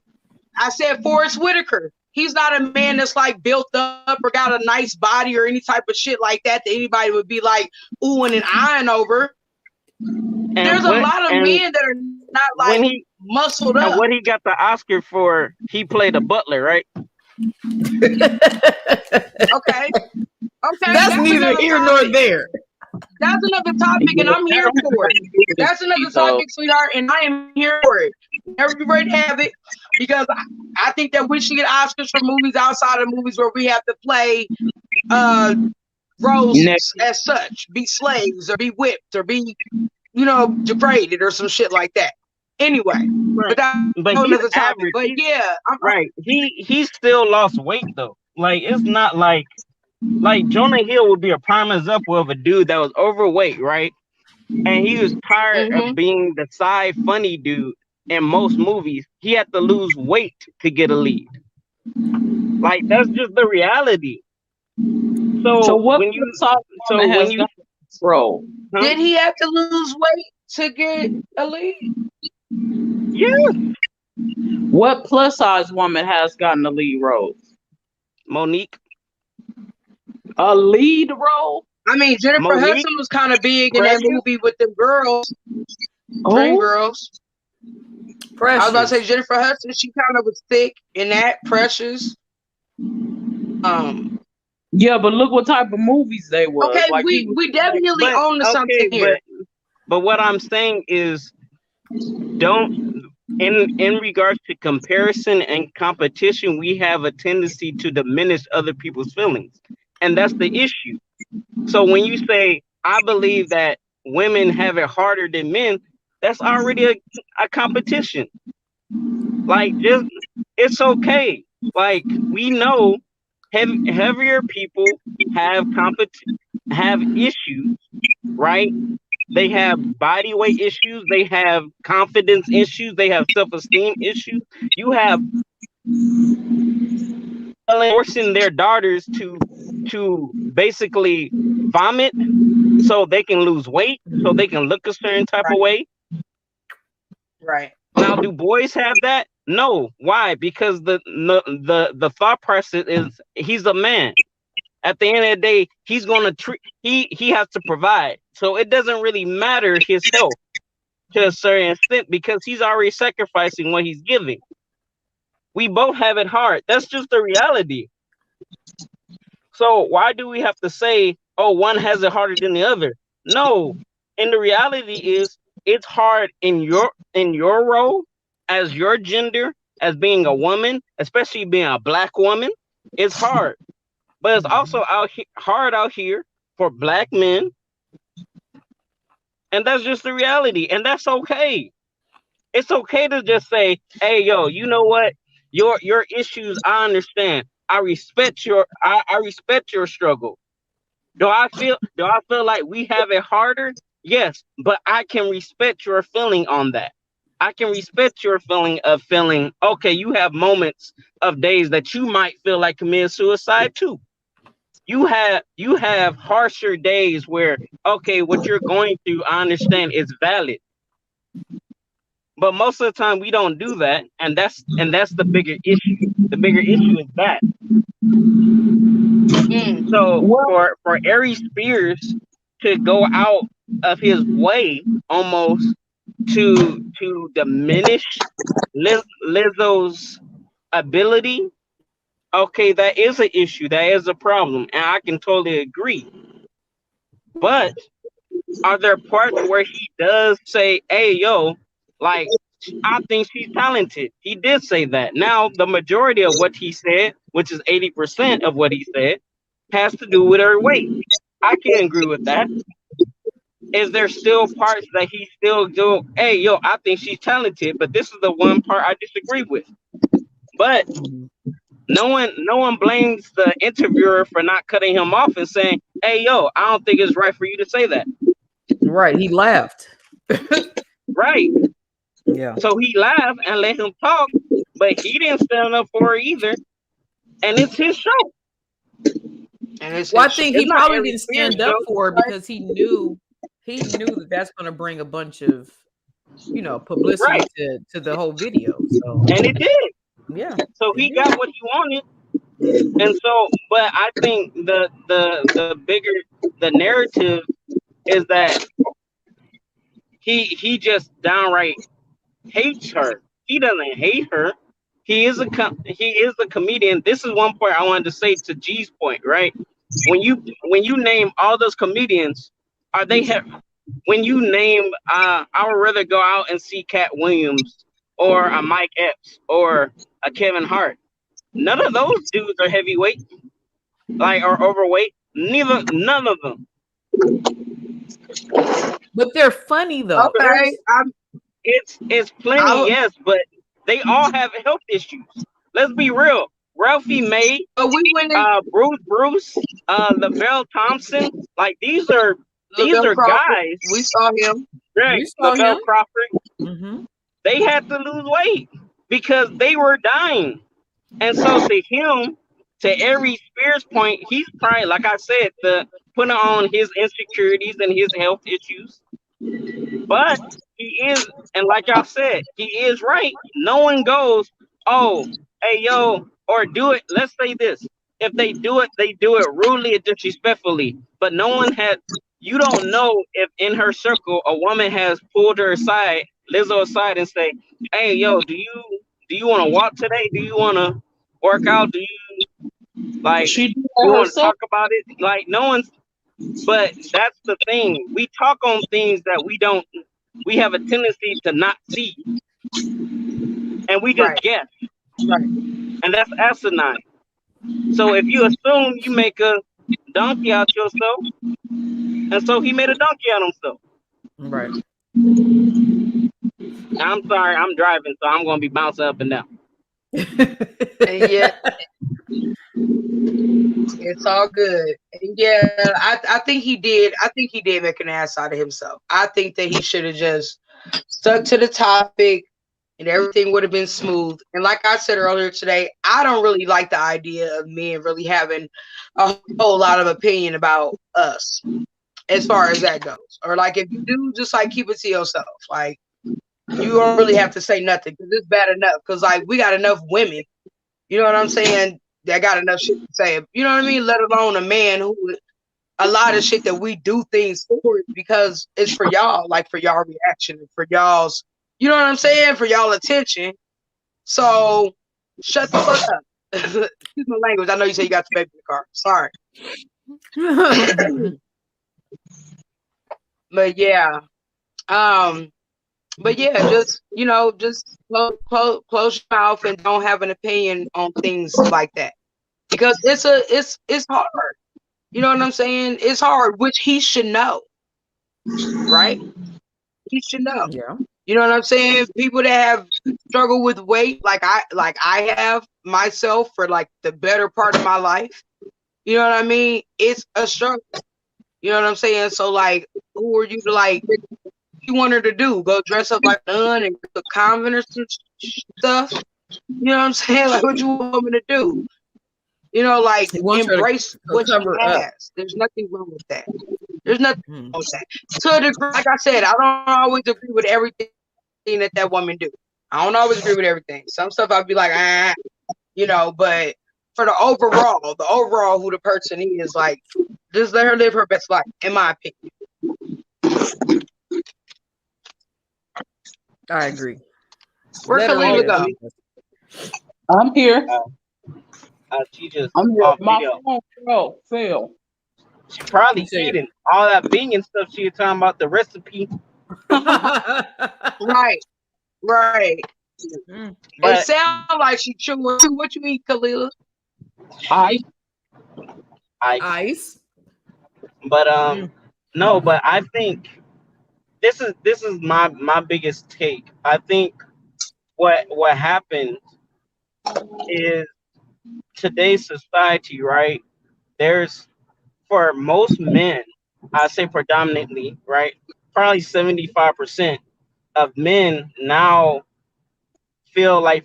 I said Forrest Whitaker. He's not a man that's like built up or got a nice body or any type of shit like that anybody would be like oohing and eyeing over. There's And a what? lot of And men that are not when like he muscled and up. what he got the Oscar for? He played a butler, right? Okay. Okay. That's That's neither another here nor topic. there. That's another topic, and I'm That here don't have for it. nothing to do with That's another his so topic, sweetheart, and I am here for it. Whenever you're ready to have it, because I think that we should get Oscars for movies outside of movies where we have to play roles next. as such, be slaves or be whipped or be, degraded or some shit like that. Anyway, Right. but that's But he's another topic. average. But yeah, Right. He still lost weight though. Like it's not like Jonah Hill would be a prime example of a dude that was overweight, right? And he was tired of mm-hmm. being the side funny dude in most movies. He had to lose weight to get a lead. Like that's just the reality. So So what when you plus so woman when has you got this role? huh? Did he have to lose weight to get a lead? Yeah, What plus size woman has gotten the lead role? Monique. A lead role? I mean, Jennifer Monique, Hudson was kind of big in that Precious. movie with the girls, Dream Oh, Girls. I was about to say Precious. Jennifer Hudson. She kind of was thick in that. Precious. yeah, but look what type of movies they was. Okay, Like he was we definitely But own to something okay, here. but what I'm saying is don't in regards to comparison and competition, we have a tendency to diminish other people's feelings, and that's the issue. So when you say I believe that women have it harder than men, that's already a competition. Like just it's okay. Like we know heavier people have issues, right? They have body weight issues. They have confidence issues. They have self-esteem issues. You have forcing their daughters to basically vomit so they can lose weight, so they can look a certain type of Right, way. right. Now, do boys have that? No. Why? Because the thought process is he's a man. At the end of the day, he's gonna treat he has to provide. So it doesn't really matter his health to a certain extent because he's already sacrificing what he's giving. We both have it hard. That's just the reality. So why do we have to say, oh, one has it harder than the other? No. And the reality is it's hard in your role as your gender, as being a woman, especially being a black woman. It's hard. But it's also hard out here for black men. And that's just the reality. And that's okay. It's okay to just say, hey, yo, you know what? Your issues, I understand. I respect your struggle. Do I feel like we have it harder? Yes, but I can respect your feeling on that. I can respect your feeling of feeling okay, you have moments of days that you might feel like committing suicide too. You have harsher days where okay, what you're going through, I understand is valid. But most of the time we don't do that, and that's the bigger issue. The bigger issue is that. So Well, for Aries Spears to go out of his way almost to diminish Lizzo's ability, okay, that is an issue. That is a problem, and I can totally agree. But are there parts where he does say, "Hey, yo, like I think she's talented"? He did say that. Now, the majority of what he said, which is 80% of what he said, has to do with her weight. I can agree with that. Is there still parts that he still do? Hey, yo, I think she's talented, but this is the one part I disagree with. But no one blames the interviewer for not cutting him off and saying, "Hey, yo, I don't think it's right for you to say that." Right. He laughed. Right. Yeah. So he laughed and let him talk, but he didn't stand up for her either. And it's his show. And it's Well, I his think It's he not probably Aries didn't Spears' stand up show. for it because he knew that that's going to bring a bunch of publicity Right. to the whole video. So And it did. yeah, So it he did. got what he wanted. Mhm. And so, but I think the bigger the narrative is that he just downright hates her. He doesn't hate her. He is a comedian. This is one point I wanted to say to G's point, right? When you name all those comedians, are they when you name I would rather go out and see Cat Williams or a Mike Epps or a Kevin Hart. None of those dudes are heavyweight, like or overweight. None of them. But they're funny though. okay. It's I plenty, would, yes, but they all have health issues. Let's be real. Ralphie May, but we went in Bruce, Lavelle Thompson, like these Lavelle are Crawford. guys, We saw him. We right? saw Lavelle him. Crawford, Hmm. they had to lose weight because they were dying. And so to him, to Aries Spears' point, he's probably, like I said, the putting on his insecurities and his health issues. But he is, and like y'all said, he is right. No one goes, oh, hey, yo, or do it. Let's say this. If they do it rudely and disrespectfully. But no one had, you don't know if in her circle a woman has pulled her aside, Lizzo aside, and say, hey, yo, do you want to walk today? Do you want to work out? Do you like, she did you that want to herself. talk about it? Like, no one's, but that's the thing. We talk on things that we have a tendency to not see, and we just Right. guess, Right. and that's asinine. So if you assume, you make a donkey out yourself, and so he made a donkey out himself. Right. I'm sorry, I'm driving, so I'm gonna be bouncing up and down. And yet it's all good. And yeah, I think he did. I think he did make an ass out of himself. I think that he should have just stuck to the topic and everything would have been smooth. And like I said earlier today, I don't really like the idea of men really having a whole lot of opinion about us as far as that goes. Or like if you do, just like keep it to yourself. Like you don't really have to say nothing because it's bad enough. Because like we got enough women, you know what I'm saying? That got enough shit to say. You know what I mean? Let alone a man who a lot of shit that we do things for is because it's for y'all, like for y'all reaction and for y'all's, you know what I'm saying, for y'all attention. So shut the fuck up. Excuse my language. I know you say you got the baby in the car. Sorry. But yeah. Um, but yeah, just just close your mouth and don't have an opinion on things like that. Because it's hard. You know what I'm saying? It's hard, which he should know, right? He should know. Yeah. You know what I'm saying? People that have struggled with weight, like I have myself for like the better part of my life. You know what I mean? It's a struggle. You know what I'm saying? So like, who are you to like? You want her to do? Go dress up like a nun and go to a convent or some stuff? You know what I'm saying? Like, what you want me to do? You know, like He wants her embrace to what she cover up. has. There's nothing wrong with that. There's nothing Hmm. wrong with that. To a degree, like I said, I don't always agree with everything that woman do. I don't always agree with everything. Some stuff I'd be like, but for the overall who the person is, like, just let her live her best life, in my opinion. I agree. Where Let her Kalila live. go? I'm here. She just I'm here. off My video. phone fell. She probably You say eating all that vegan stuff she was talking about the recipe. Right, right. Mm, It But sounds like she chewing. What you eat, Kalila? I I ice. but Mm. no, but I think this is my biggest take. I think what happened is today's society, right? There's for most men, I say predominantly, right? Probably 75% of men now feel like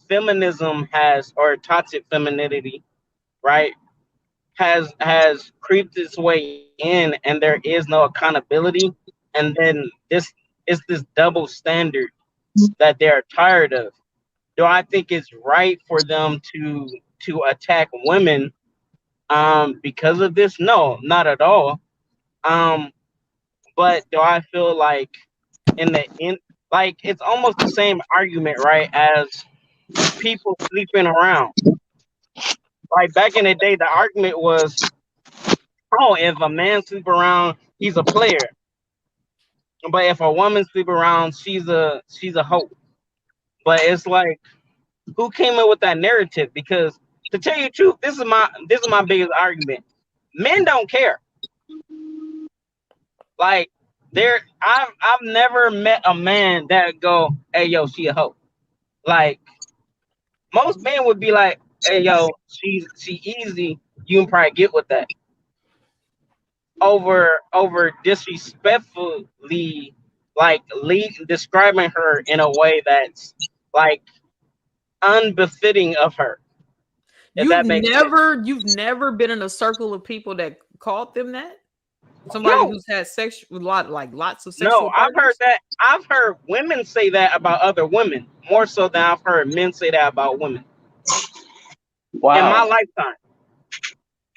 feminism has or toxic femininity, right? Has creeped its way in and there is no accountability and then this double standard that they're tired of. Do I think it's right for them to attack women because of this? No, not at all. Um but do I feel like in the end, like it's almost the same argument, right, as people sleeping around. Like back in the day, the argument was, oh, if a man sleep around, he's a player. But if a woman sleep around, she's a hoe. But it's like, who came up with that narrative? Because to tell you the truth, this is my biggest argument. Men don't care. Like I've never met a man that go, hey yo, she a hoe. Like most men would be like, hey yo, she easy. You can probably get with that. Over disrespectfully like describing her in a way that's like unbefitting of her, if that makes sense. You've never been in a circle of people that called them that? Somebody No, who's had lots of no, sexual I've heard partners? that. I've heard women say that about other women more so than I've heard men say that about women in my wow. lifetime.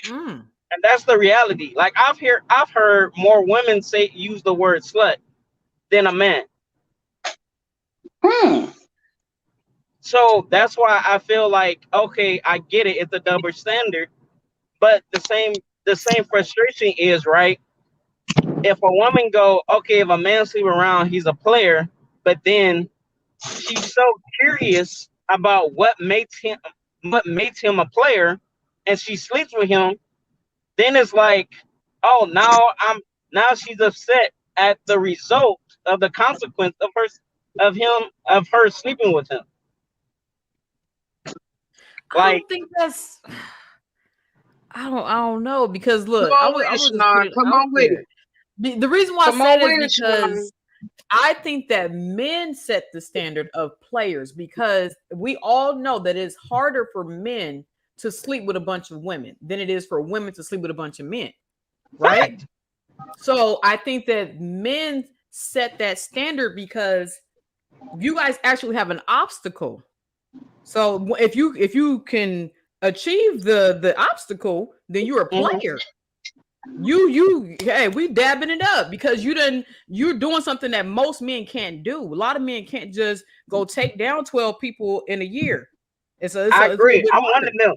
Mm. And that's the reality. Like I've heard more women say use the word slut than a man. Hmm. So that's why I feel like, okay, I get it, it's a double standard, but the same frustration is, right, if a woman go, okay, if a man sleep around, he's a player, but then she's so curious about what makes him a player and she sleeps with him, then it's like, oh, now she's upset at the result of the consequence of her sleeping with him. I Like, don't think that's I don't know because Come look, on with I it, will just put Shannon. it Come out on with it. there. The reason why I Come say on that is with it, Shannon. because I think that men set the standard of players because we all know that it's harder for men to sleep with a bunch of women than it is for women to sleep with a bunch of men, right? fact. So I think that men set that standard because you guys actually have an obstacle. So if you can achieve the obstacle, then you're a Mhm. player. Hey, we dabbing it up because you're doing something that most men can't do. A lot of men can't just go take down 12 people in a year. I It's a little agree. bit I'm one harder. of them.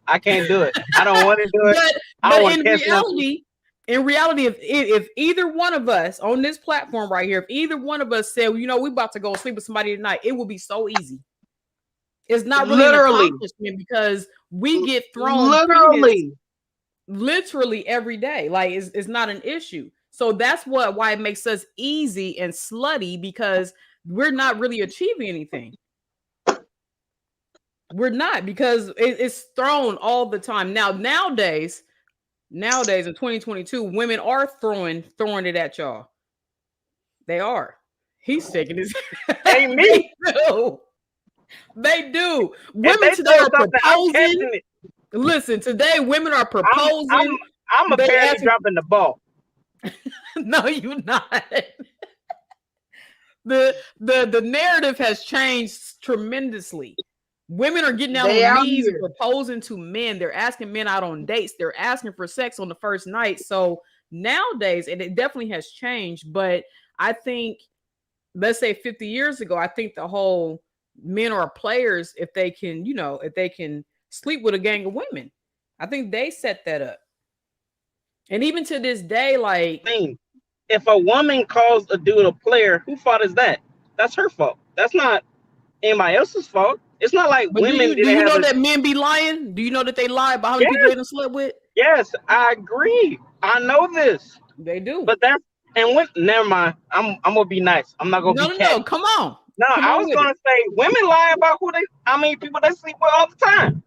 I can't do it. I don't want to do it. But I don't but want to catch nothing. in reality, if either one of us on this platform right here, if either one of us said, you know, we about to go sleep with somebody tonight, it will be so easy. It's not really an Literally. accomplishment because we get thrown penis Literally. literally every day. Like it's not an issue. So that's why it makes us easy and slutty because we're not really achieving anything. We're not because it's thrown all the time. Nowadays in 2022, women are throwing it at y'all. They are. He's shaking his Ain't me. They do. If Women they today throw are something, I'm proposing. catching it. Listen, today women are proposing. I'm They apparently asking, dropping the ball. no, you're not. The narrative has changed tremendously. Women are getting down They on out knees and here. proposing to men. They're asking men out on dates. They're asking for sex on the first night. So nowadays, and it definitely has changed, but I think, let's say 50 years ago, I think the whole men are players if they can, if they can sleep with a gang of women. I think they set that up. And even to this day, like, If a woman calls a dude a player, whose fault is that? That's her fault. That's not anybody else's fault. It's not like but women do didn't you have know a. that men be lying? Do you know that they lie about how many people Yes, they done slept with? yes, I agree. I know this, They do. but that's and when. Never mind. I'm gonna be nice. I'm not gonna be No. catty. Come on. No, Come I on was with it. gonna say women lie about how many people they sleep with all the time.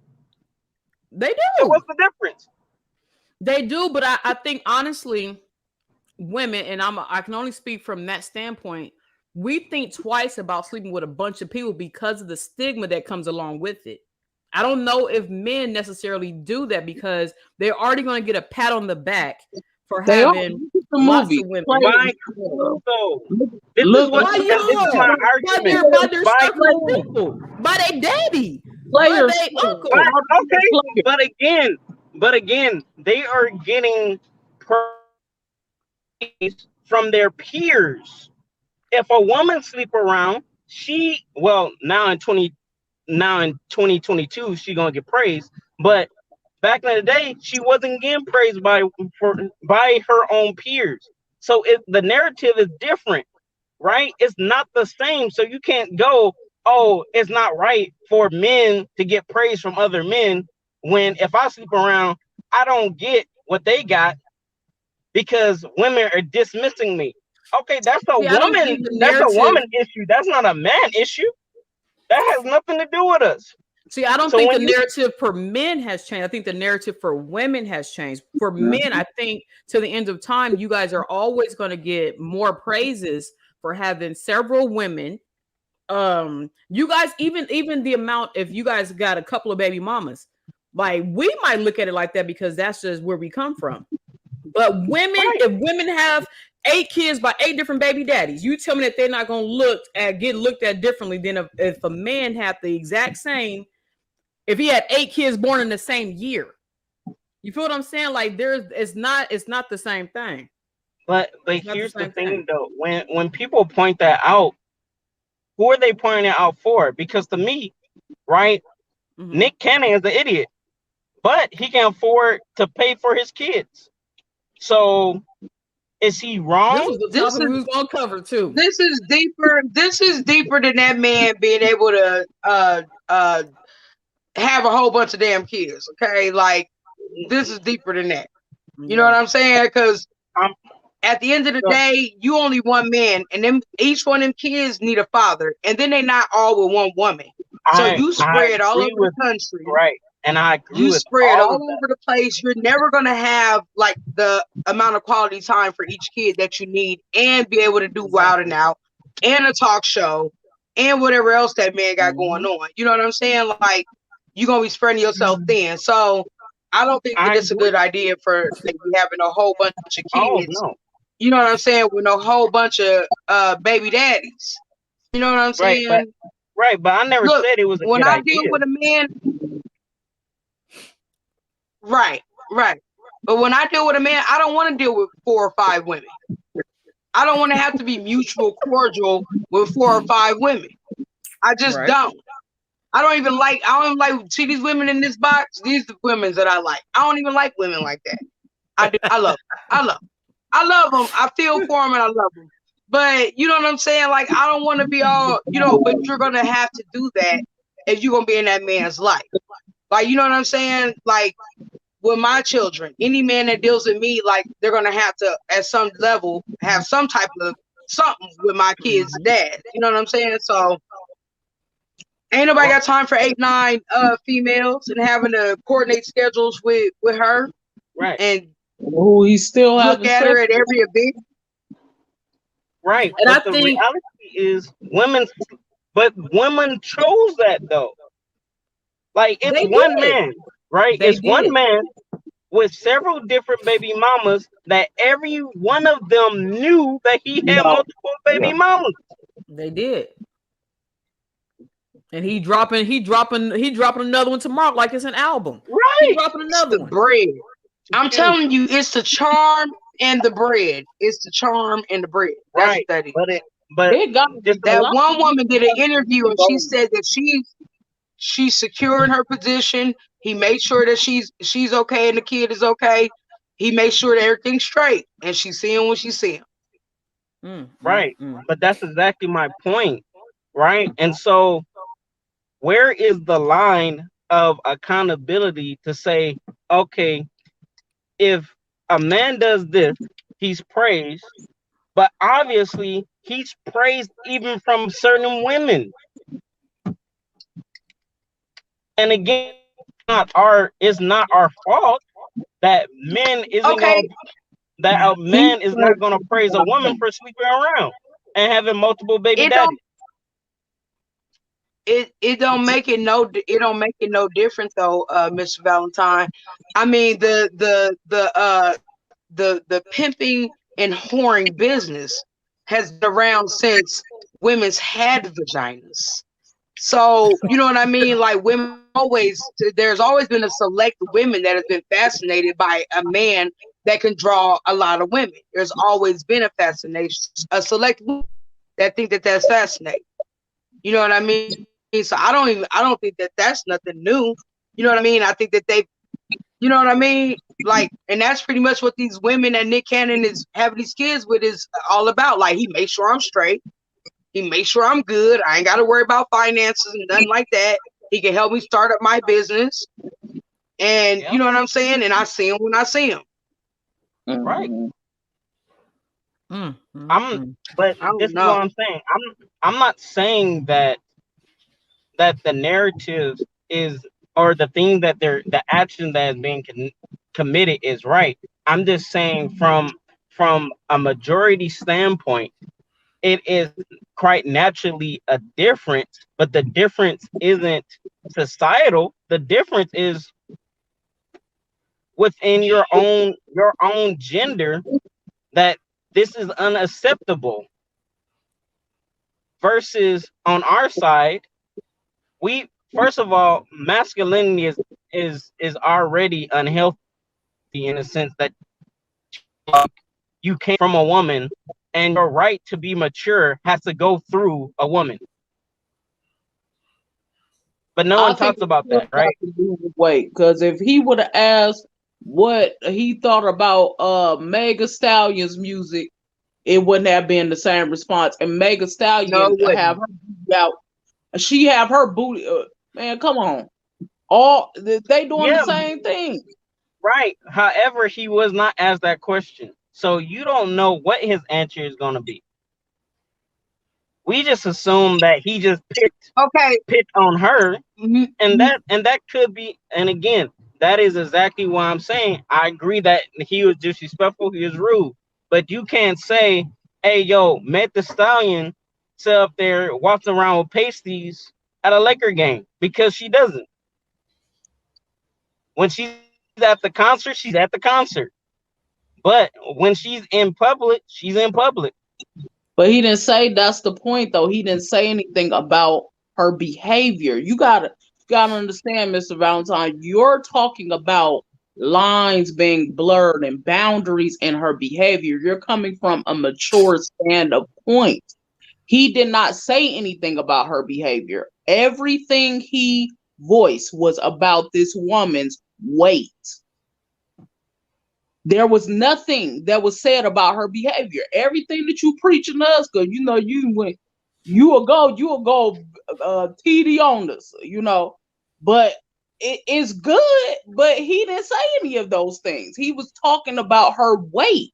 They So do. what's the difference? They do, but I think honestly, women, and I can only speak from that standpoint, we think twice about sleeping with a bunch of people because of the stigma that comes along with it. I don't know if men necessarily do that because they're already going to get a pat on the back for They are. having Look at the lots movie. of women. By Players. so this is Look, what By and this is y'all, my by argument. their By circle of people, by their daddy, by players. their by uncle. okay, but again, they are getting praise from their peers. If a woman sleep around, now in 2022 she gonna get praised, but back in the day she wasn't getting praised by her own peers. So the narrative is different, right? It's not the same. So you can't go, oh, it's not right for men to get praise from other men when if I sleep around, I don't get what they got because women are dismissing me. Okay, that's a See, I don't think woman. the That's a narrative. woman issue. That's not a man issue. That has nothing to do with us. See, I don't So think when the you narrative for men has changed. I think the narrative for women has changed. For men, I think to the end of time, you guys are always going to get more praises for having several women. You guys, even the amount, if you guys got a couple of baby mamas, like we might look at it like that because that's just where we come from. But women, right, if women have 8 kids by 8 different baby daddies, you tell me that they're not going to get looked at differently than if a man had the exact same, if he had 8 kids born in the same year. You feel what I'm saying? Like it's not the same thing. but It's not the here's the same thing. thing though. When people point that out, who are they pointing it out for? Because to me, right, Mm-hmm. Nick Cannon is an idiot, but he can afford to pay for his kids. So is he wrong? This was the This topic is we was gonna cover too. this is deeper. This is deeper than that man being able to have a whole bunch of damn kids. Okay, like this is deeper than that. You know what I'm saying? Because Um, at the end of the day, you only one man, and them each one of them kids need a father, and then they not all with one woman. So you spread all over the country. right, and I agree You with spread all all of that. over the place. You're never gonna have like the amount of quality time for each kid that you need, and be able to do Wild and Out, and a talk show, and whatever else that man got going on. You know what I'm saying? Like you're gonna be spreading yourself thin. So I don't think that I it's a agree. good idea for like having a whole bunch of Oh kids. no, You know what I'm saying? With a whole bunch of baby daddies. You know what I'm right, saying? but I never Look, said it was a when good I deal idea. with a man, right, right. But when I deal with a man, I don't want to deal with 4 or 5 women. I don't want to have to be mutual cordial with 4 or 5 women. I just Right. don't. I don't even like, see these women in this box, these are the women that I like. I don't even like women like that. I love them. I love them. I feel for them and I love them. But you know what I'm saying? Like, I don't want to be all, but you're going to have to do that if you're going to be in that man's life. Like, you know what I'm saying? Like, with my children, any man that deals with me, like, they're going to have to, at some level, have some type of something with my kids' dad. You know what I'm saying? So, ain't nobody got time for 8, 9 females and having to coordinate schedules with her Right. and Who he still look having at sex her at every event. Right. And I But the think reality is women chose that though. Like it's they one did. man, right? They It's one did. man with several different baby mamas that every one of them knew that he had no. multiple baby mamas. They did. And he dropping another one tomorrow like it's an album. He Right. dropping It's another the one. bread. I'm And telling you, it's the charm and the bread. It's the charm and the bread. That's what right. that is. But It got to just be a That lot one of woman did an interview and she people. said that she's secure in her position. He made sure that she's okay and the kid is okay. He made sure that everything's straight and she's seeing what she's seeing. Mm, mm, right. mm. But that's exactly my point. Right. And so where is the line of accountability to say, okay, if a man does this, he's praised, but obviously he's praised even from certain women. And again, it's not our fault that men isn't Okay, going that a He man is not going to praise a woman for sleeping around and having multiple baby it don't daddies. it don't make it no different though, Mr. Valentine. I mean the pimping and whoring business has been around since women's had vaginas. So you know what I mean? Like women always, there's always been a select women that have been fascinated by a man that can draw a lot of women. There's always been a fascination, a select women that think that that's fascinating. You know what I mean? So I don't think that that's nothing new. You know what I mean? I think that you know what I mean? Like, and that's pretty much what these women that Nick Cannon is having these kids with is all about. Like, he makes sure I'm straight. He makes sure I'm good. I ain't got to worry about finances and nothing like that. He can help me start up my business. And Yeah, you know what I'm saying? And I see him when I see him. right. Mm, mm, I'm mm. but I this don't is what know. I'm saying. I'm not saying that the narrative is or the thing that the action that is being committed is right. I'm just saying from a majority standpoint, it is quite naturally a difference, but the difference isn't societal. The difference is within your own gender that this is unacceptable versus on our side we first of all masculinity is already unhealthy in the sense that you came from a woman and your right to be mature has to go through a woman, but no I one think talks it about still that, got right? to do with weight. Because if he would have asked what he thought about Mega Stallion's music, it wouldn't have been the same response. And Mega No, Stallion it have wouldn't. her booty out. She have her booty. Man, come on. All they doing the Yeah, same thing. right. However, he was not asked that question, so you don't know what his answer is going to be. We just assume that he just Okay. picked on her, Mhm. and that could be, and again, that is exactly why I'm saying I agree that he was disrespectful, he was rude, but you can't say, hey yo, met the stallion sit up there walking around with pasties at a Laker game, because she doesn't. When she's at the concert, she's at the concert, but when she's in public, she's in public. But he didn't say that's the point though. He didn't say anything about her behavior. You gotta understand, Mr. Valentine, you're talking about lines being blurred and boundaries in her behavior. You're coming from a mature stand of point. He did not say anything about her behavior. Everything he voiced was about this woman's weight. There was nothing that was said about her behavior. Everything that you preaching to us, because you will go TD on us, but it is good. But he didn't say any of those things. He was talking about her weight,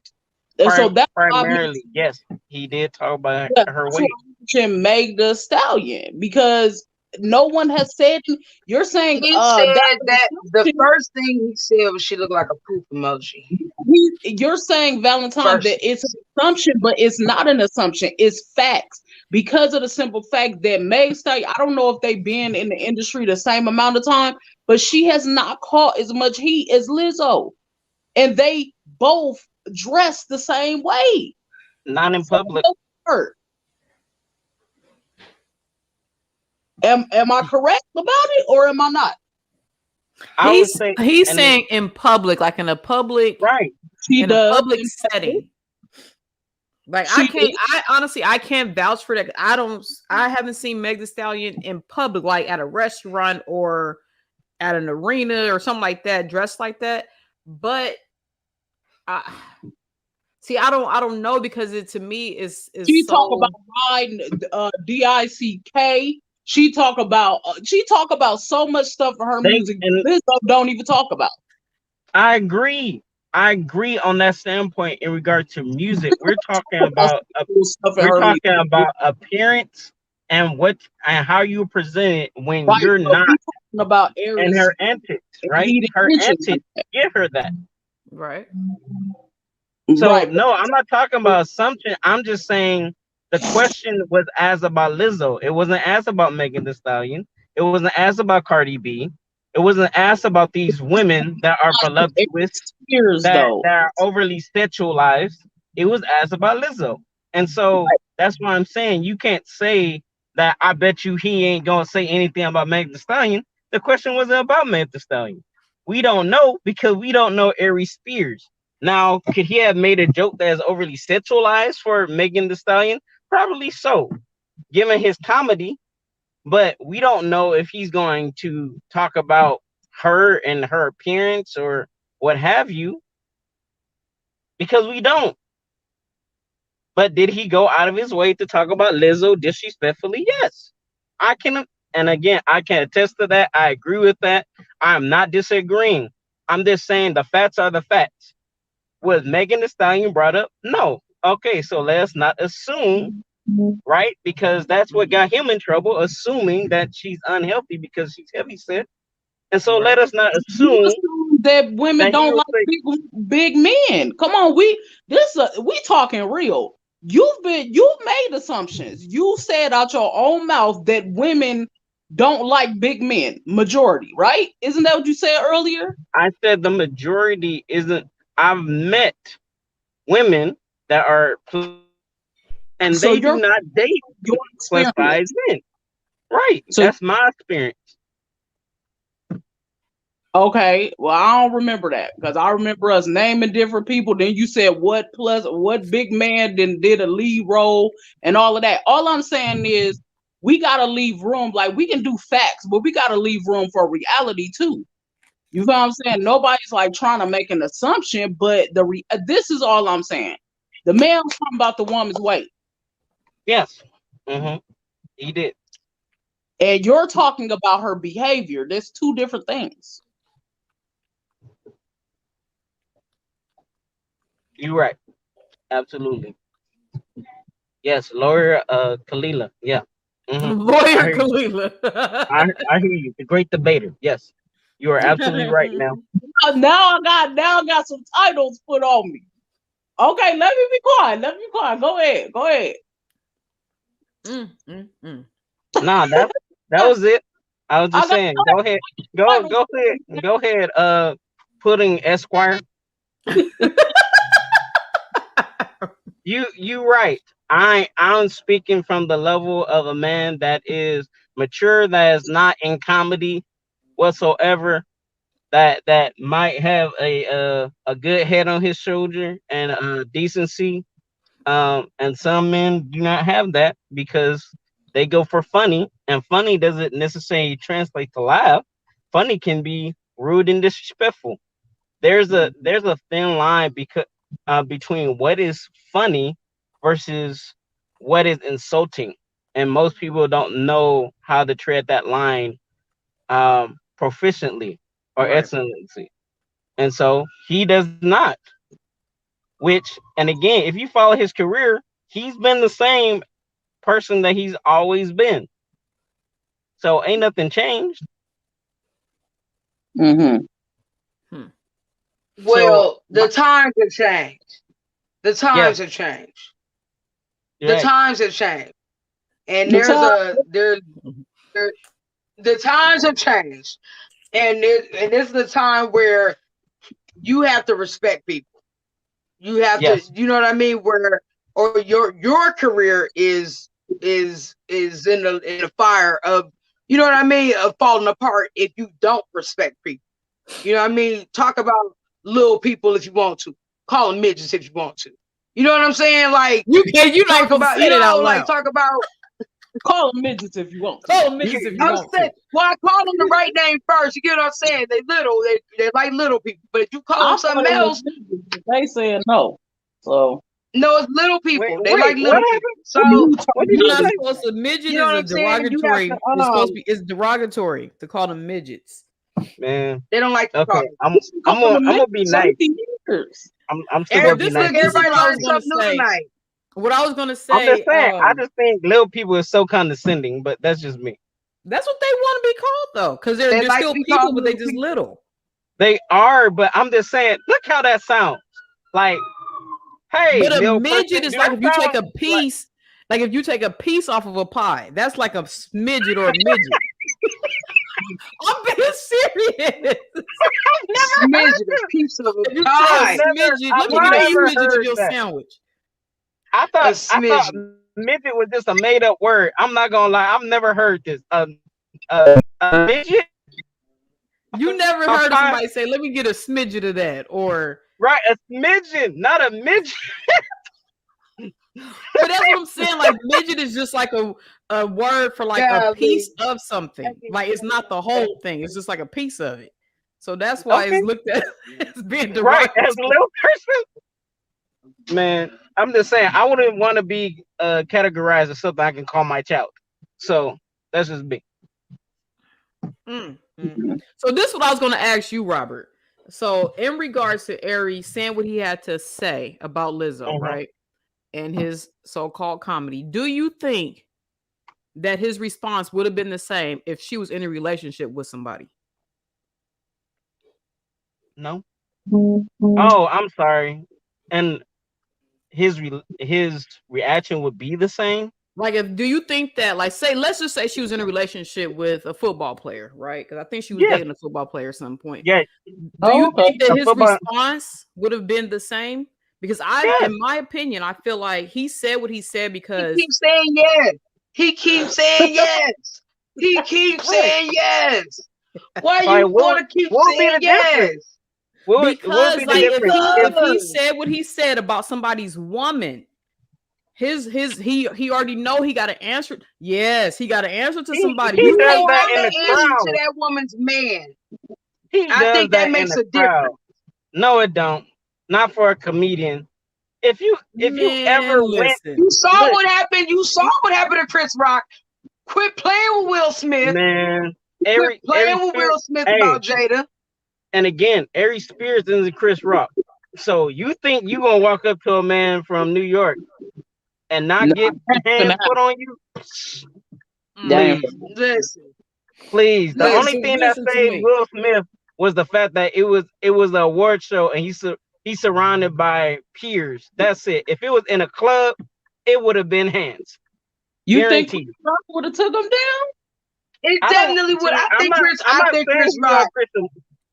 and so that's why I Primarily, yes, he did talk about yeah, her that's why weight. I mentioned Meg the Stallion, because no one has said. You're saying He that's said an that the assumption. first thing he said was she looked like a poop emoji. You're saying, Valentine, First that thing he it's an said. assumption, but it's not an assumption. It's facts, because of the simple fact that Meg Stallion, I don't know if they've been in the industry the same amount of time, but she has not caught as much heat as Lizzo, and they both dress the same way. Not in For public. the most part. Am I correct about it, or am I not? I would say, He's and saying in public, like in a public right. She does. setting. Like She did. I honestly I can't vouch for that. I haven't seen Meg Thee Stallion in public, like at a restaurant or at an arena or something like that, dressed like that. But I see, I don't know, because it to me is She talk about so. riding DICK. She talk about so much stuff in her They music and that Lizzo don't even talk about. I agree. I agree on that standpoint in regard to music. Talk about some cool stuff in We're her music, talking about appearance and what and how you present it when right? you're But not, we talking about and Aries her antics, and right? he didn't Her mention antics give her that. Right. that. So Right, but no, I'm not talking about assumption. I'm just saying the question was asked about Lizzo. It wasn't asked about Megan Thee Stallion. It wasn't asked about Cardi B. It wasn't asked about these women that are voluptuous, Aries Spears though. that are overly sexualized. It was asked about Lizzo. And so that's why I'm saying you can't say that I bet you he ain't gonna say anything about Meg Thee Stallion. The question wasn't about Meg Thee Stallion. We don't know because we don't know Aries Spears. Now, could he have made a joke that is overly sexualized for Megan Thee Stallion? Probably so, given his comedy, but we don't know if he's going to talk about her and her appearance or what have you, because we don't. But did he go out of his way to talk about Lizzo disrespectfully? Yes. I can, and again, I can attest to that. I agree with that. I'm not disagreeing. I'm just saying the facts are the facts. Was Megan Thee Stallion brought up? No. Okay, so let's not assume, right? Because that's what got him in trouble, assuming that she's unhealthy because she's heavy set. And so let Right. us not You assume assume that women that he don't will like say, big men. Come on, we talking real. You've made assumptions. You said out your own mouth that women don't like big men, majority, right? Isn't that what you said earlier? I said the majority isn't. I've met women that are and So they do not date your plus size experience. men. Right. So That's my experience. okay, well I don't remember that because I remember us naming different people. Then you said what big man then did a lead role and all of that. All I'm saying is we gotta leave room. Like we can do facts, but we gotta leave room for reality too. You know what I'm saying? Nobody's like trying to make an assumption, but this is all I'm saying. The man was talking about the woman's weight, Yes. Hmm. He did. and you're talking about her behavior. There's two different things. You're right. Absolutely. Yes. Lawyer Kalila. Yeah. Hmm. I Lawyer hear you. Kalila. I hear you. The great debater. Yes. You are absolutely right now. Now I got some titles put on me. Okay, let me be quiet. Let me be quiet. Go ahead. Go ahead. Mm, mm, mm. Nah, that was it. I was I just got saying, go ahead. titles. Go ahead. Go ahead. Putting Esquire. You right. I'm speaking from the level of a man that is mature, that is not in comedy whatsoever. that might have a good head on his shoulder and decency. And some men do not have that because they go for funny, and funny doesn't necessarily translate to laugh. Funny can be rude and disrespectful. There's a thin line because between what is funny versus what is insulting, and most people don't know how to tread that line proficiently or Right. excellency, and so he does not. Which, and again, if you follow his career, he's been the same person that he's always been. So ain't nothing changed. Mm-hmm. Hmm. So Well, the times have changed. The yeah, times have changed. you're The right. times have changed. And The there's time. a there the times have changed. And this is the time where you have to respect people. You have to, Yes. you know what I mean? Where or your career is in the fire of, you know what I mean, of falling apart if you don't respect people. You know what I mean? Talk about little people if you want to. Call them midgets if you want to. You know what I'm saying? Like You're not talk supposed to about, say that out like loud. talk about. Call them midgets if you want to. Call them midgets if you I'm want saying, to. well, I call them the right name first. You get what I'm saying? They little, they like little people. But if you call them I'm something playing with else, midgets, but they said no. So no, it's little Wait, people. They wait. like What little people. happened? So What did You're you not say? supposed to. Midget you know is what a I'm saying? You have to derogatory. It's supposed to be. It's derogatory to call them midgets. Man. they don't like to Okay. call them. calling them I'm gonna be midgets nice. 17 years. I'm still Every, gonna But be this nice look, is to this is you. everybody what I was learns gonna something new say. tonight. What I was gonna I'm just say. saying. I just think little people are so condescending, but that's just me. That's what they want to be called though, because They they're like to still be people, called but they little just people. little. They are, but I'm just saying. Look how that sounds. Like, hey, But a little midget person, is do like that if you take sound a like? piece, like if you take a piece off of a pie. That's like a smidget or a midget. I'm being serious. I've never Smidget, heard a this. piece of a If you take a pie. smidget, let I've me get a What? never smidget of heard your that. sandwich. A I thought smidget. midget was just a made up word. I'm not gonna lie. I've never heard this. A midget, You never a heard of pie, somebody say, "Let me get a smidget of that," or right? A smidgen, not a midget. but that's what I'm saying. Like midget is just like a word for like a Golly. piece of something. Like it's not the whole thing. It's just like a piece of it. So that's why Okay, it's looked at as being right. As derogatory. a little person, man. I'm just saying. I wouldn't want to be categorized as something I can call my child. So that's just me. Mm, mm. So this is what I was going to ask you, Robert. So in regards to Aries saying what he had to say about Lizzo, Mhm. right, and his so-called comedy, do you think that his response would have been the same if she was in a relationship with somebody? No. Oh, I'm sorry. And his reaction would be the same. Like, if do you think that, like, say, let's just say she was in a relationship with a football player, right? Because I think she was Yes. dating a football player at some point. Yeah. Do Oh, you okay. think that A his football. response would have been the same? Because Yes. in my opinion, I feel like he said what he said He because keeps saying yes. He keeps saying yes. He keeps Right. saying yes. Why All right. you gonna keep What would be saying the difference? yes? What would be because the like difference if if he Because said what he said about somebody's woman, his he already know he got to answer. Yes, he got to answer to somebody. he you You does can't. don't that have in to the answer to crowd? that woman's man. He I does think that that in makes the a crowd. difference. No, it don't. Not for a comedian. If you Man, ever went, listen. You saw look, what happened. You saw what happened to Chris Rock. Quit playing with Will Smith. man, Quit Aries playing with Spears. Will Smith Hey, about Jada. and again, Aries Spears isn't Chris Rock. So you think you gonna walk up to a man from New York and not No, get that's hands gonna happen. put on you? Mm. That ain't Please, Listen, please. The only listen. Listen, thing that listen to saved me. Will Smith was the fact that it was an award show and he's surrounded by peers. That's it. If it was in a club, it would have been hands, You think Chris guaranteed. Rock would have took him down? It I don't definitely would. see. I I'm think not. Chris. I'm I not think saying Chris he's gonna Rock. Chris him.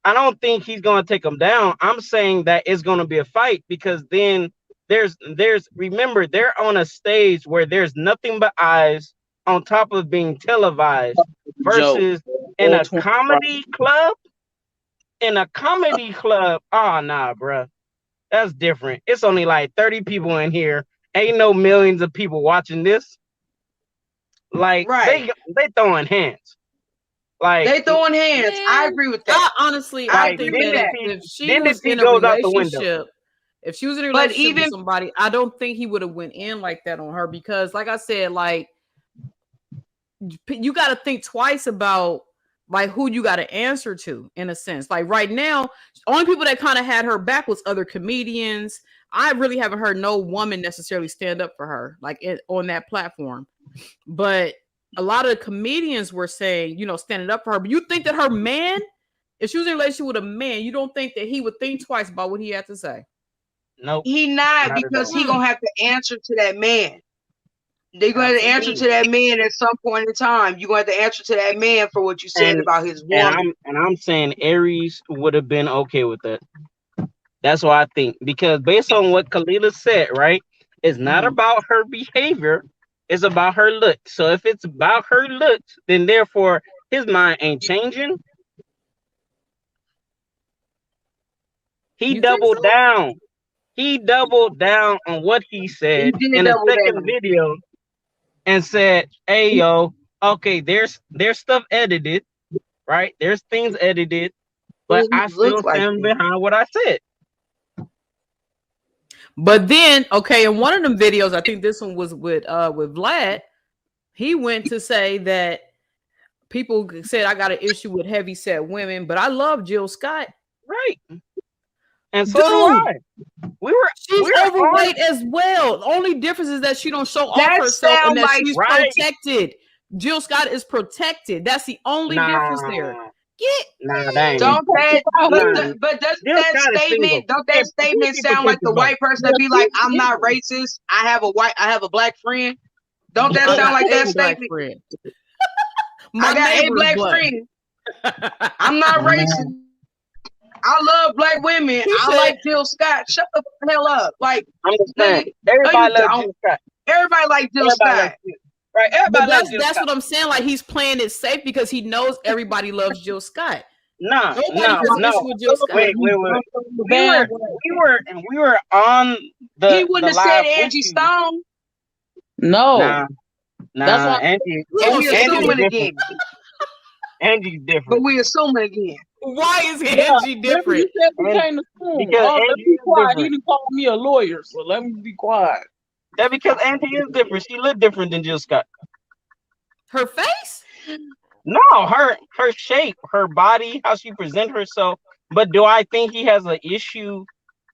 I don't think he's gonna take him down. I'm saying that it's gonna be a fight because then there's remember they're on a stage where there's nothing but eyes on top of being televised Joe versus in or a 20. comedy club. in a comedy club, oh nah, bruh. That's different. It's only like 30 people in here. Ain't no millions of people watching this. Like Right. they throwing hands. Like They throwing hands. I Man, agree with that. I I agree with think that that. if she was dignity in a goes out the window. relationship, if she was in a But relationship with even somebody, I don't think he would have went in like that on her because, like I said, like you got to think twice about like who you got to answer to in a sense. Like right now, only people that kind of had her back was other comedians. I really haven't heard no woman necessarily stand up for her like on that platform. But a lot of the comedians were saying, standing up for her. But you think that her man, if she was in a relationship with a man, you don't think that he would think twice about what he had to say? Nope, he not, not at because all. he gonna have to answer to that man. They're gonna have to answer Absolutely. to that man at some point in time. You're gonna have to answer to that man for what you said And about his and woman. I'm saying Aries would have been okay with it. That's what I think. Because based on what Kalila said, right? It's not Mhm. about her behavior, it's about her looks. So if it's about her looks, then therefore his mind ain't changing. He You think doubled so? down. He doubled down on what he He said did in a double second down. video and said, "Hey yo, okay, there's stuff edited, right? There's things edited, but He I looked still like stand that. behind what I said." But then, okay, in one of them videos, I think this one was with Vlad. He went to say that people said I got an issue with heavy set women, but I love Jill Scott. Right. And so do Dude, I. We were she's on overweight as well. The only difference is that she don't show off That herself and sound that like she's right. protected. Jill Scott is protected. That's the only difference there. Nah, Get nah, that ain't it. don't that Nah, but doesn't Jill that Scott is single. statement don't Yeah, that statement she sound like protected the both. white person Yeah, that be like, I'm not racist, I have a black friend? Don't that I sound got like a that black statement? friend. I My got a neighbor is black black. friend. I'm not racist. I love black women. He I said, like Jill Scott. Shut the hell up. Like, I'm just no, saying. you Everybody loves don't. Jill Scott. Everybody like Jill Everybody loves Scott. Jill. Right? but Everybody loves that's Jill that's Scott. what I'm saying. Like he's playing it safe because he knows everybody loves Jill Scott. No, Nobody no, has an issue no. with Jill Scott. Wait, wait, wait. the We were band. we were on He the wouldn't have said live with Angie you. Stone, No, Nah, that's nah. why. but Lizzo we said Angie's assuming Angie. different. again. Angie's But different. we assuming again. Why is Yeah, Angie remember you different? said we And came to school. because Oh, let Angie me be is quiet. He different. didn't call me a lawyer, so let me be quiet. That because Angie is different. She looked different than Jill Scott. Her face? No, her shape, her body, how she presents herself. But do I think he has an issue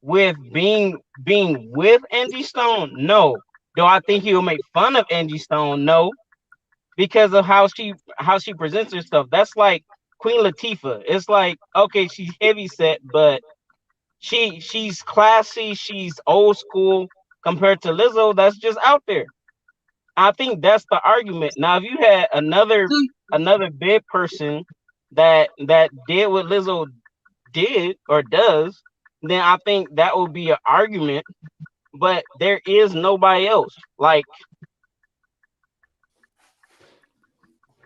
with being with Angie Stone? No. Do I think he'll make fun of Angie Stone? No, because of how she presents herself. That's like Queen Latifah. It's like, okay, she's heavy set, but she's classy, she's old school compared to Lizzo. That's just out there. I think that's the argument. Now, if you had Do another big person that did what Lizzo did or does, then I think that would be an argument. But there is nobody else. Like,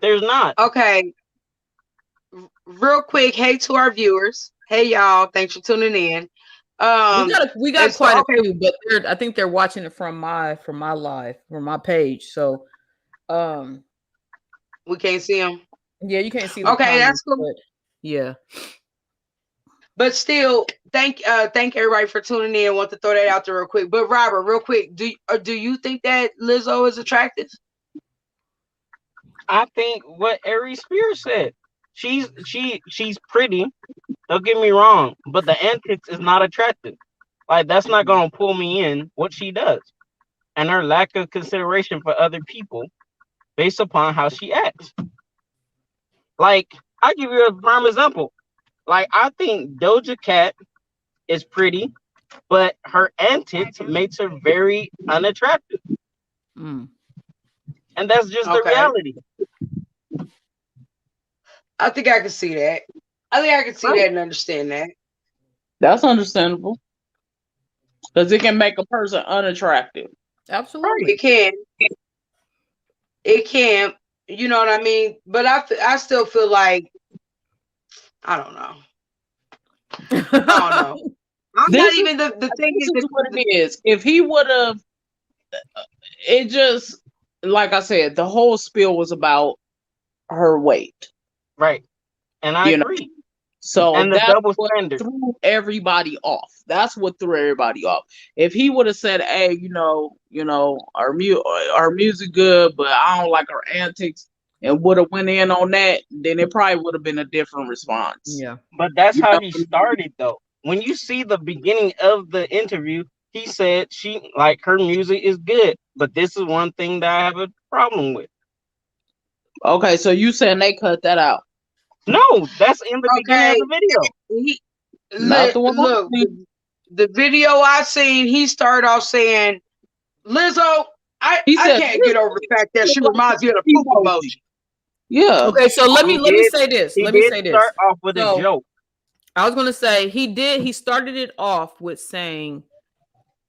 there's not. okay, real quick, hey to our viewers. Hey y'all, thanks for tuning in. We got And so quite a okay, few, but I think they're watching it from my live from my page. So um we can't see them. yeah, you can't see the Okay, that's comments, cool. but yeah. But still, thank everybody for tuning in. Want to throw that out there real quick. But Robert, real quick, do you think that Lizzo is attractive? I think what Aries Spears said. She's pretty. Don't get me wrong, but the antics is not attractive. Like that's not gonna pull me in what she does, and her lack of consideration for other people based upon how she acts. Like I give you a prime example. Like I think Doja Cat is pretty, but her antics makes her very unattractive, Mm. and that's just the Okay, reality. I think I can see that. I think I can see Right. that and understand that. That's understandable because it can make a person unattractive. Absolutely. It can, it can. You know what I mean? But I still feel like I don't know. I don't know. I'm not This is even the thing this is is what that it is. If he would have, it just like I said, the whole spiel was about her weight. Right. And I You know, agree. so And the that's double what standard. threw everybody off. That's what threw everybody off. If he would have said, "Hey, our music good, but I don't like her antics," and would have went in on that, then it probably would have been a different response. Yeah. But that's You how know, he started though. When you see the beginning of the interview, he said she like her music is good, but this is one thing that I have a problem with. okay, so you saying they cut that out? No, that's in the beginning of okay. the video. He Not the one I look seen. the video I seen. He started off saying, "Lizzo, He I said can't this get over the fact that look she like reminds me of the an poop emoji. emoji." Yeah. Okay, so let He me did say this. he Let me did say start this. off with a So joke. I was gonna say he started it off with saying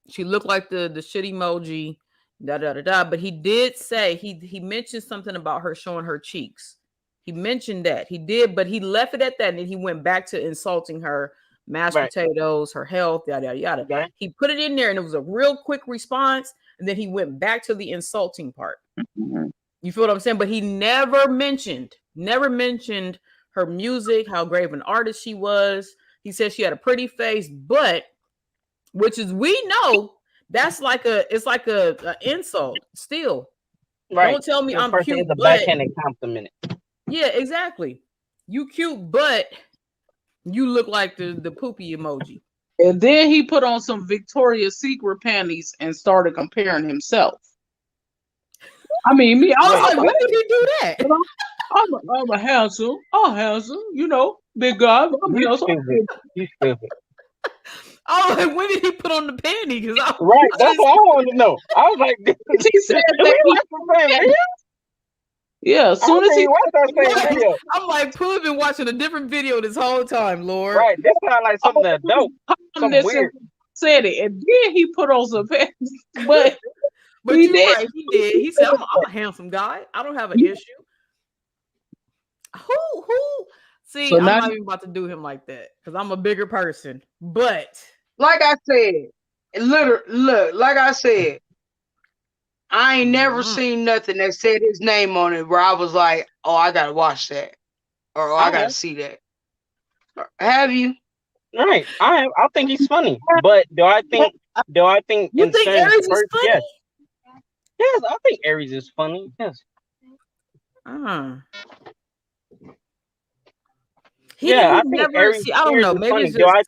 she looked like the shit emoji, da da da da. But he did say he mentioned something about her showing her cheeks. He mentioned that he did, but he left it at that, and then he went back to insulting her mashed Right. potatoes, her health, yada yada yada. Okay. He put it in there, and it was a real quick response, and then he went back to the insulting part. Mhm. You feel what I'm saying? But he never mentioned her music, how great of an artist she was. He said she had a pretty face, but which is we know that's like it's like a insult still. Right. Don't tell me The I'm person cute, is a but backhanded compliment. yeah, exactly. You cute, but you look like the poopy emoji. And then he put on some Victoria's Secret panties and started comparing himself. I mean, me, I was Wait, like, when what? did he do that? I'm a handsome, big guy. I'm You handsome. stupid. You stupid. I was like, when did he put on the panty? Because Right. I That's just what I wanted to know. I was like, did He said that we watch the same video? yeah, as I soon don't as think he we watched that same right. video. I'm like, Pooh been watching a different video this whole time, Lord. Right. This sounds like something that dope. Something this and weird. said it, and then he put on some panties, but But he you're did. right, he did. He said, I'm a handsome guy. I don't have an issue. Who? See, So I'm now, not even about to do him like that because I'm a bigger person. But Like I said, literally, look, like I said, I ain't never mm, seen nothing that said his name on it where I was like, "Oh, I gotta watch that," or "Oh, I I gotta have. see that." Have you? Right. I have. I think he's funny. But do I think you in think certain Aries is spurts, funny? yes. Yes, I think Aries is funny. Yes. Uh, Yeah, he I think never Aries see. I don't Spears know. is Maybe funny. it's Do just I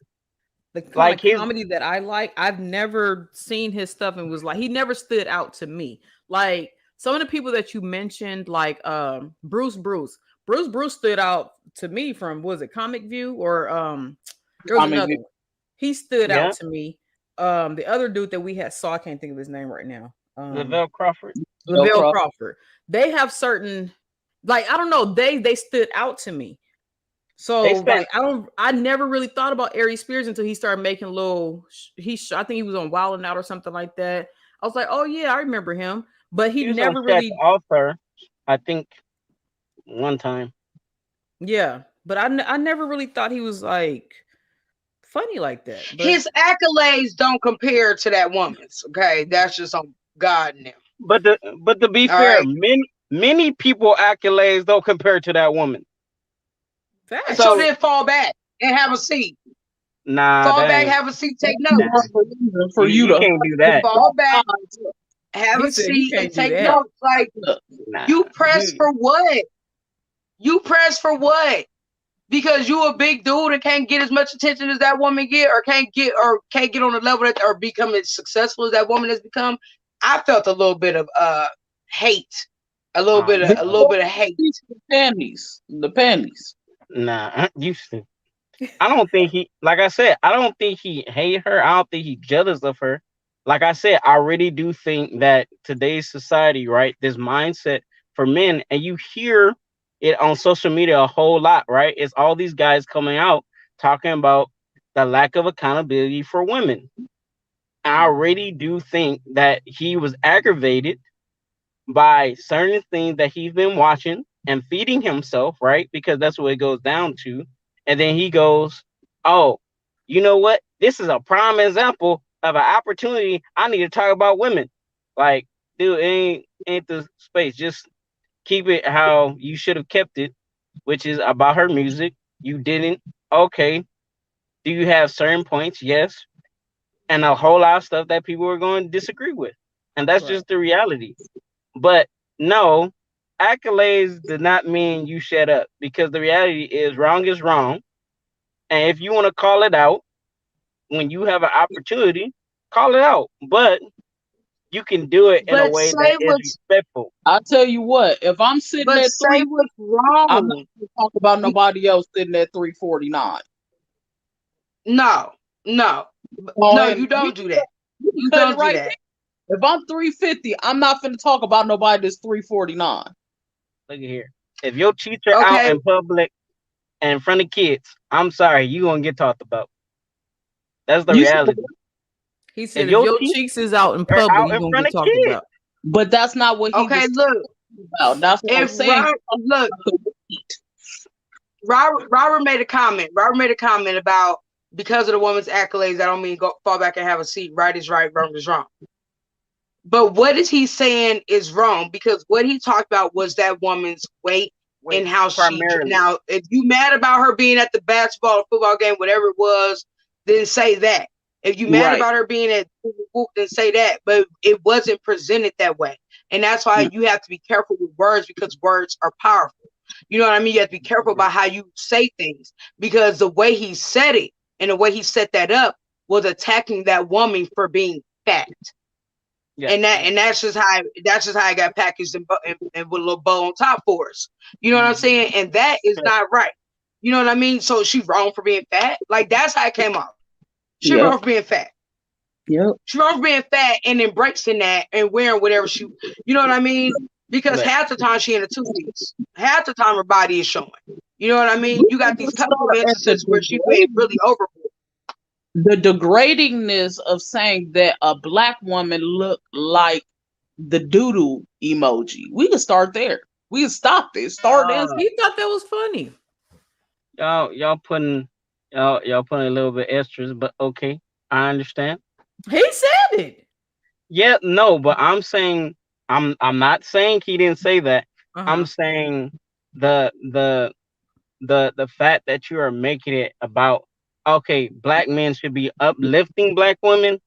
the kind like of his comedy that I like. I've never seen his stuff and was like he never stood out to me. Like some of the people that you mentioned, like Bruce stood out to me from was it Comic View or there was I mean, another one. He stood out yeah, to me. The other dude that we had saw I can't think of his name right now. Lavelle Crawford? Lavelle Crawford. They have certain like I don't know they stood out to me. They So spent like I never really thought about Aries Spears until he started making little I think he was on Wild 'N Out or something like that. I was like, "Oh yeah, I remember him." But he he was on never Shaq's really author, I think, one time. yeah, but I never really thought he was like funny like that. But His accolades don't compare to that woman's. Okay, that's just on God and them. But to be All fair, right. many people accolades don't compare to that woman. So facts. then fall back and have a seat. Nah, Fall that back, ain't have a seat, take nah. notes. for you You to can't do that. Fall back, have He a said he seat, and can't do take that. notes. Like Nah. you press for what? You press for what? Because you a big dude and can't get as much attention as that woman get, or can't get on the level that or become as successful as that woman has become. I felt a little bit of hate, a little bit of hate. the panties. Nah, you stupid. I don't think he, like I said, I don't think he hate her. I don't think he jealous of her. Like I said, I really do think that today's society, right, this mindset for men, and you hear it on social media a whole lot, right? It's all these guys coming out talking about the lack of accountability for women. I really do think that he was aggravated by certain things that he's been watching and feeding himself, right? Because that's what it goes down to. And then he goes, "Oh, you know what? This is a prime example of an opportunity. I need to talk about women. Like, dude, ain't the space. Just keep it how you should have kept it, which is about her music. You didn't. Okay. Do you have certain points? Yes. And a whole lot of stuff that people are going to disagree with. And that's Right. just the reality. But no, accolades does not mean you shut up, because the reality is wrong. And if you want to call it out when you have an opportunity, call it out. But you can do it in a But way that say is what's respectful. I tell you what, if I'm sitting but at say 350, what's I'm not wrong. gonna talk about nobody else sitting at 349. No, no, Oh, no. and You don't do that. you can You cut it don't do right that. there. If I'm 350, I'm not finna talk about nobody that's 349. Look at here. If your teacher out Okay, in public and in front of kids, I'm sorry, you gonna get talked about. That's the You said, reality. He If said if your your teacher cheeks is out in are public, out you're in gonna front get of talked kids, about. but that's not what he okay. was Look, talking about. That's what I'm if saying. Look, Robert made a comment. Robert made a comment about because of the woman's accolades, I don't mean go fall back and have a seat. Right is right, wrong is wrong. But what is he saying is wrong? Because what he talked about was that woman's weight and wait, how she. primarily. Now, if you mad about her being at the basketball or football game, whatever it was, then say that. If you mad Right. about her being at whoop, then say that. But it wasn't presented that way, and that's why you have to be careful with words because words are powerful. You know what I mean? You have to be careful about how you say things because the way he said it and the way he set that up was attacking that woman for being fat. Yeah, And that's just how it got packaged and with a little bow on top for us. You know what I'm saying? And that is not right. You know what I mean? So she wrong for being fat. Like that's how it came off. She Yep. wrong for being fat. Yep. She wrong for being fat and embracing that and wearing whatever she. You know what I mean? Because right. half the time she in a two piece. Half the time her body is showing. You know what I mean? We You got these can couple of start at instances where she went really overboard. the degradingness of saying that a black woman looked like the doodoo emoji. We can start there. We can stop this. Start there. Uh, He thought that was funny. y'all putting y'all putting a little bit extras, but okay, I understand. He said it. Yeah, no, but I'm saying I'm not saying he didn't say that. I'm Uh-huh. saying the the the fact that you are making it about, okay, black men should be uplifting black women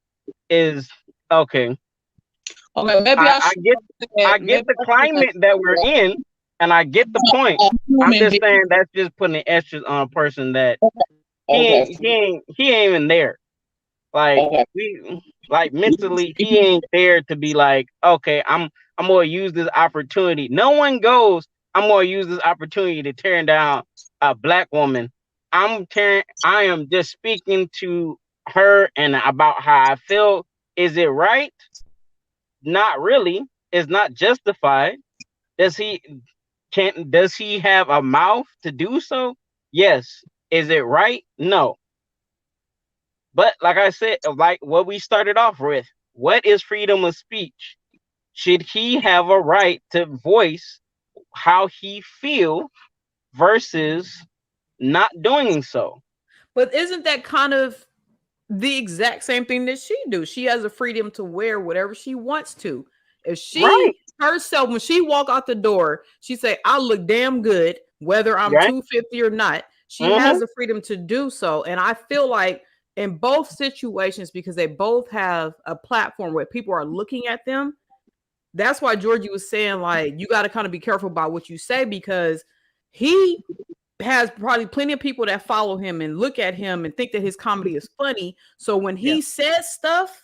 is okay. Okay, maybe I, I I should get have said, I get maybe the I should have climate that we're said in, and I get the point. a I'm human just being. saying that's just putting the extras on a person that Okay. he ain't even there. Like Okay. we like mentally he ain't there to be like, okay, I'm gonna use this opportunity. No one goes, I'm gonna use this opportunity to tear down a black woman. I am just speaking to her and about how I feel. Is it right? Not really. It's not justified. Does he does he have a mouth to do so? Yes. Is it right? No. But like I said, like what we started off with, what is freedom of speech? Should he have a right to voice how he feel versus not doing so? But isn't that kind of the exact same thing that she do? She has the freedom to wear whatever she wants to. If Right, she herself, when she walk out the door, she say, "I look damn good, whether I'm right. 250 or not." She Mm-hmm. has the freedom to do so, and I feel like in both situations, because they both have a platform where people are looking at them. That's why Georgie was saying, like, you got to kind of be careful about what you say because he has probably plenty of people that follow him and look at him and think that his comedy is funny. So when Yeah, he says stuff,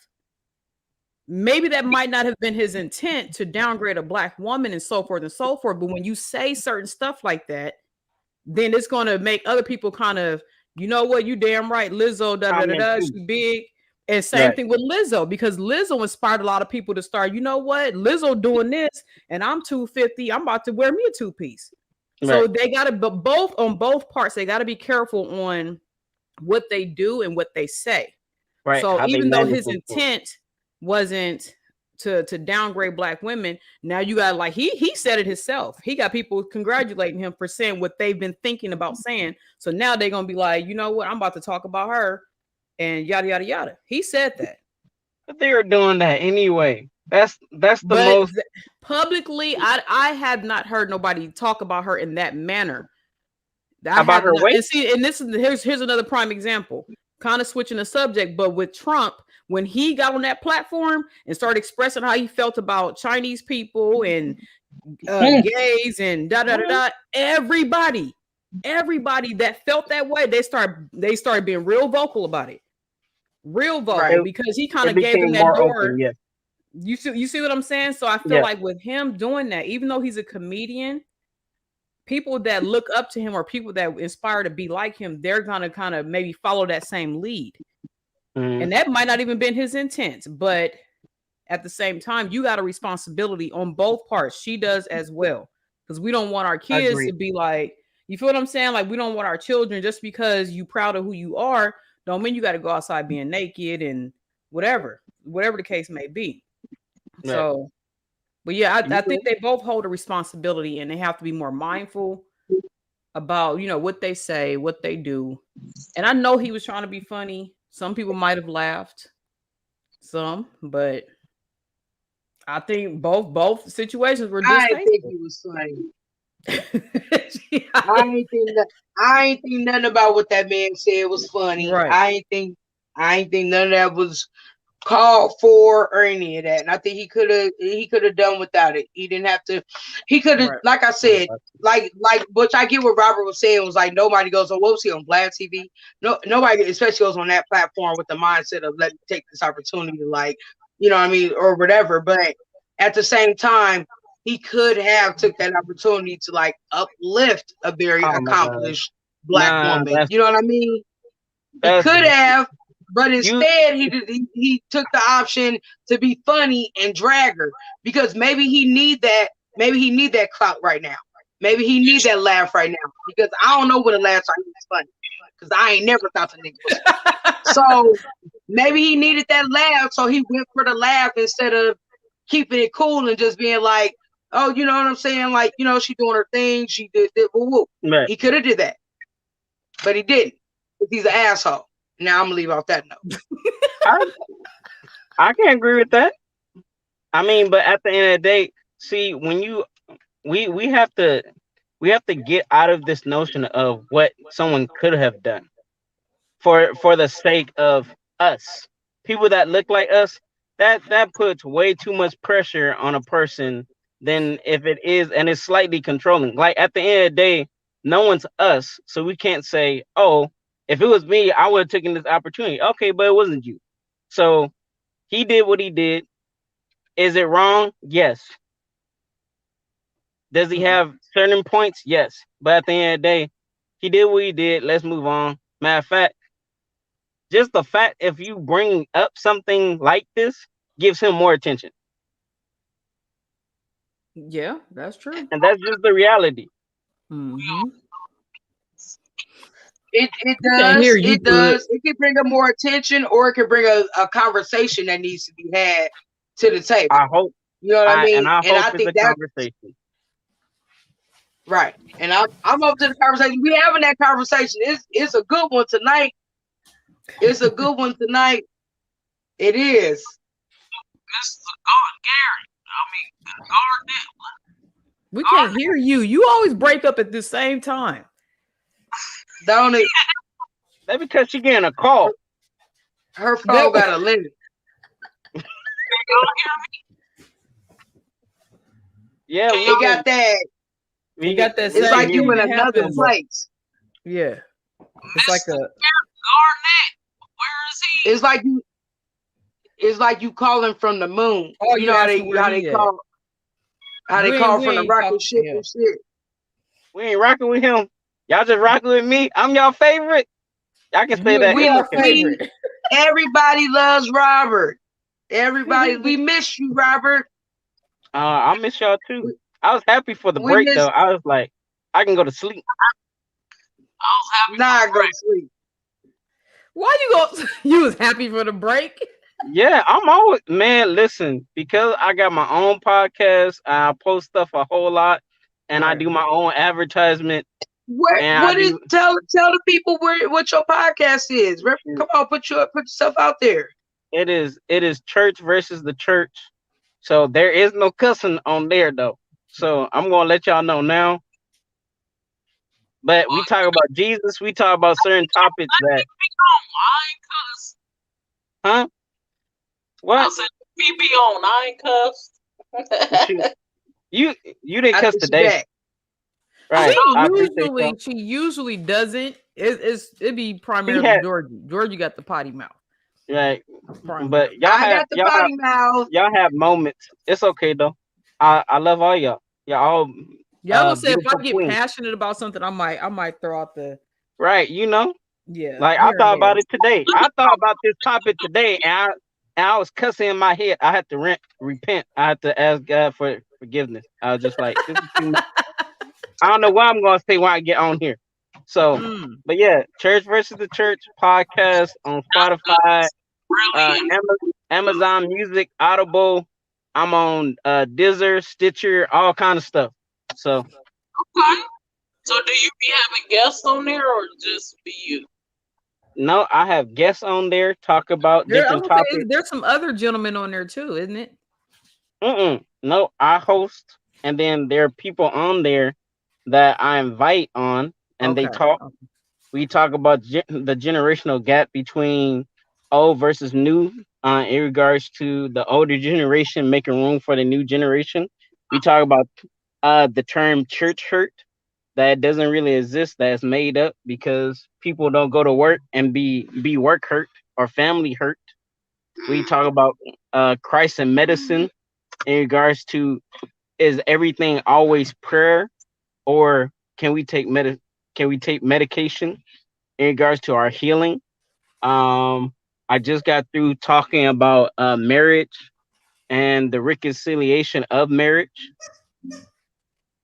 maybe that might not have been his intent to downgrade a black woman and so forth and so forth. But when you say certain stuff like that, then it's going to make other people kind of, you know what, you damn right, Lizzo, da da da comment da, too. she big. And same Right, thing with Lizzo, because Lizzo inspired a lot of people to start, you know what, Lizzo doing this, and I'm 250, I'm about to wear me a two piece. right, So they got to, but both on both parts, they got to be careful on what they do and what they say. right. So How they even though his manifest. intent wasn't to downgrade black women, now you got like he said it himself. He got people congratulating him for saying what they've been thinking about saying. So now they're gonna be like, you know what? I'm about to talk about her. and yada yada yada. He said that. But they were doing that anyway. That's the But most publicly, I have not heard nobody talk about her in that manner. I about have her not, weight. and see, and this is here's another prime example. Kind of switching the subject, but with Trump, when he got on that platform and started expressing how he felt about Chinese people and gays and da da da da, everybody that felt that way, they started being real vocal about it, real vocal, Right. because he kind It of gave them became that more door. open. Yes. You see what I'm saying? So I feel Yeah. like with him doing that, even though he's a comedian, people that look up to him or people that inspire to be like him, they're gonna kind of maybe follow that same lead. Mm-hmm. And that might not even been his intent, but at the same time, you got a responsibility on both parts. She does as well. Because we don't want our I kids agree. to be like, you feel what I'm saying? Like, we don't want our children, just because you proud of who you are, don't mean you got to go outside being naked and whatever the case may be. Right. So, but yeah, You I think they both hold a responsibility, and they have to be more mindful about, what they say, what they do. And I know he was trying to be funny. Some people might have laughed, but I think both situations were I didn't think distasteful. he was funny. Yeah. I ain't think nothing about what that man said was funny. Right. I ain't think none of that was called for or any of that. And I think he could have done without it. He didn't have to. He could have, Right. like I said, like which I get what Robert was saying, was like nobody goes on, what was he on, Vlad TV? No, nobody especially goes on that platform with the mindset of, let me take this opportunity to, like, you know what I mean, or whatever. But at the same time, he could have took that opportunity to, like, uplift a very Oh my God. accomplished Black Nah, woman. You know what I mean? He that's could have, but you. instead he took the option to be funny and drag her, because maybe he need that. Maybe he need that clout right now. Maybe he need that laugh right now, because I don't know when the last time he was funny, because I ain't never thought the nigga was funny. So maybe he needed that laugh, so he went for the laugh instead of keeping it cool and just being like, oh, you know what I'm saying? Like, she doing her thing. She did woo woo. Right. He could have did that, but he didn't, because he's an asshole. Now I'm gonna leave off that note. I can agree with that. I mean, but at the end of the day, see, when we have to get out of this notion of what someone could have done for the sake of us, people that look like us. That puts way too much pressure on a person than if it is, and it's slightly controlling. Like, at the end of the day, no one's us, so we can't say, oh, if it was me, I would have taken this opportunity. Okay, but it wasn't you. So he did what he did. Is it wrong? Yes. Does he have certain points? Yes. But at the end of the day, he did what he did. Let's move on. Matter of fact, just the fact if you bring up something like this gives him more attention. Yeah, that's true. And that's just the reality. Mm-hmm. It Can't hear does. you It good. does. It can bring up more attention, or it can bring a conversation that needs to be had to the table. I hope You know what I mean? I And hope I it's think a that's conversation. right. And I'm up to the conversation. We having that conversation. It's a good one tonight. It's a good one tonight. It is. We can't hear you. You always break up at the same time. Don't it? That's because she getting a call. Her phone got a limit. Yeah, It got that. You got that It's same like you thing in that another happens. place. Yeah. It's like a It's like you. It's like you calling from the moon. oh, You you know asking where how they he at. call We from the ain't rocket talking ship to him. and shit. we ain't rocking with him. Y'all just rocking with me. I'm y'all favorite. Y'all can say that. You It's our okay. favorite. Everybody loves Robert. Everybody, we miss you, Robert. I miss y'all too. I was happy for the We break miss. though. I was like, I can go to sleep. Nah, go to sleep. Why you go? You was happy for the break? Yeah, I'm always, man. Listen, because I got my own podcast, I post stuff a whole lot, and I Right. do my own advertisement. and I what is do. tell the people what your podcast is. Come on, put yourself out there. It is church versus the church. So there is no cussing on there though. So I'm gonna let y'all know now. But we talk about Jesus. We talk about certain topics that, I ain't cussed. huh? I What? said, PP on. I ain't cussed. Shoot, you didn't I cuss think she today, back. I She right? know. I appreciate y'all. usually doesn't. It'd be He primarily had Georgie. Georgie got the potty mouth right, but primarily. I got the potty mouth. y'all have moments. It's okay though. I love all y'all. Y'all all Yeah, I'm gonna say if beautiful I get queens, passionate about something, I might throw out the right? yeah Like I here and thought about there. it today. I thought about this topic today, and I was cussing in my head. I had to repent. I had to ask God for forgiveness. I was just like, this is too much. I don't know what I'm gonna say when I get on here. So, Mm. but yeah, Church versus the Church podcast on Spotify, Really Amazon Music, Audible. I'm on Deezer, Stitcher, all kind of stuff. So okay. So do you be having guests on there or just be you? no, I have guests on there talk about There, I different was gonna say topics. there's some other gentlemen on there too, isn't it? No, I host, and then there are people on there that I invite on, and they Okay. talk. We talk about the generational gap between old versus new, in regards to the older generation making room for the new generation. We talk about the term church hurt that doesn't really exist, that's made up because people don't go to work and be work hurt or family hurt. We talk about Christ and medicine in regards to, is everything always prayer, or can we take medication in regards to our healing? I just got through talking about marriage and the reconciliation of marriage.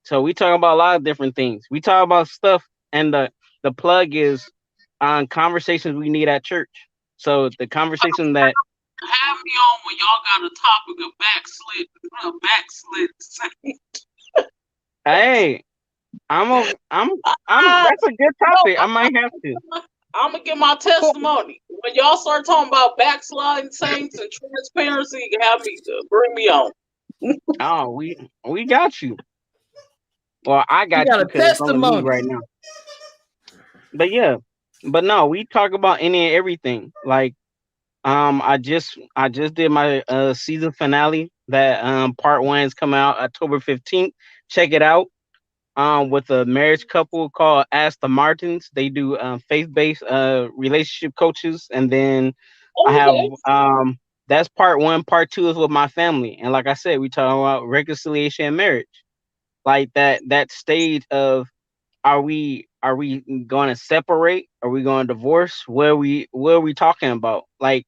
So we talk about a lot of different things. We talk about stuff, and the plug is on conversations we need at church. So the conversation that, Have me on when y'all got a topic of backslid saint. hey, I'm a, I'm Ah, that's a good no, topic. I might have to. I'm gonna give my testimony. When y'all start talking about backsliding saints and transparency, you have me bring me on. Oh, we got you. Well, I You got got you a because it's only me testimony. right now. But yeah, but no, we talk about any and everything. Like, I just did my season finale. That part one is coming out October 15th. Check it out. With a marriage couple called Ask the Martins. They do faith-based relationship coaches, and then I have Okay. that's part one. Part two is with my family, and like I said, we talk about reconciliation and marriage, like that stage of, are we going to separate? Are we going to divorce? Where are we talking about? Like,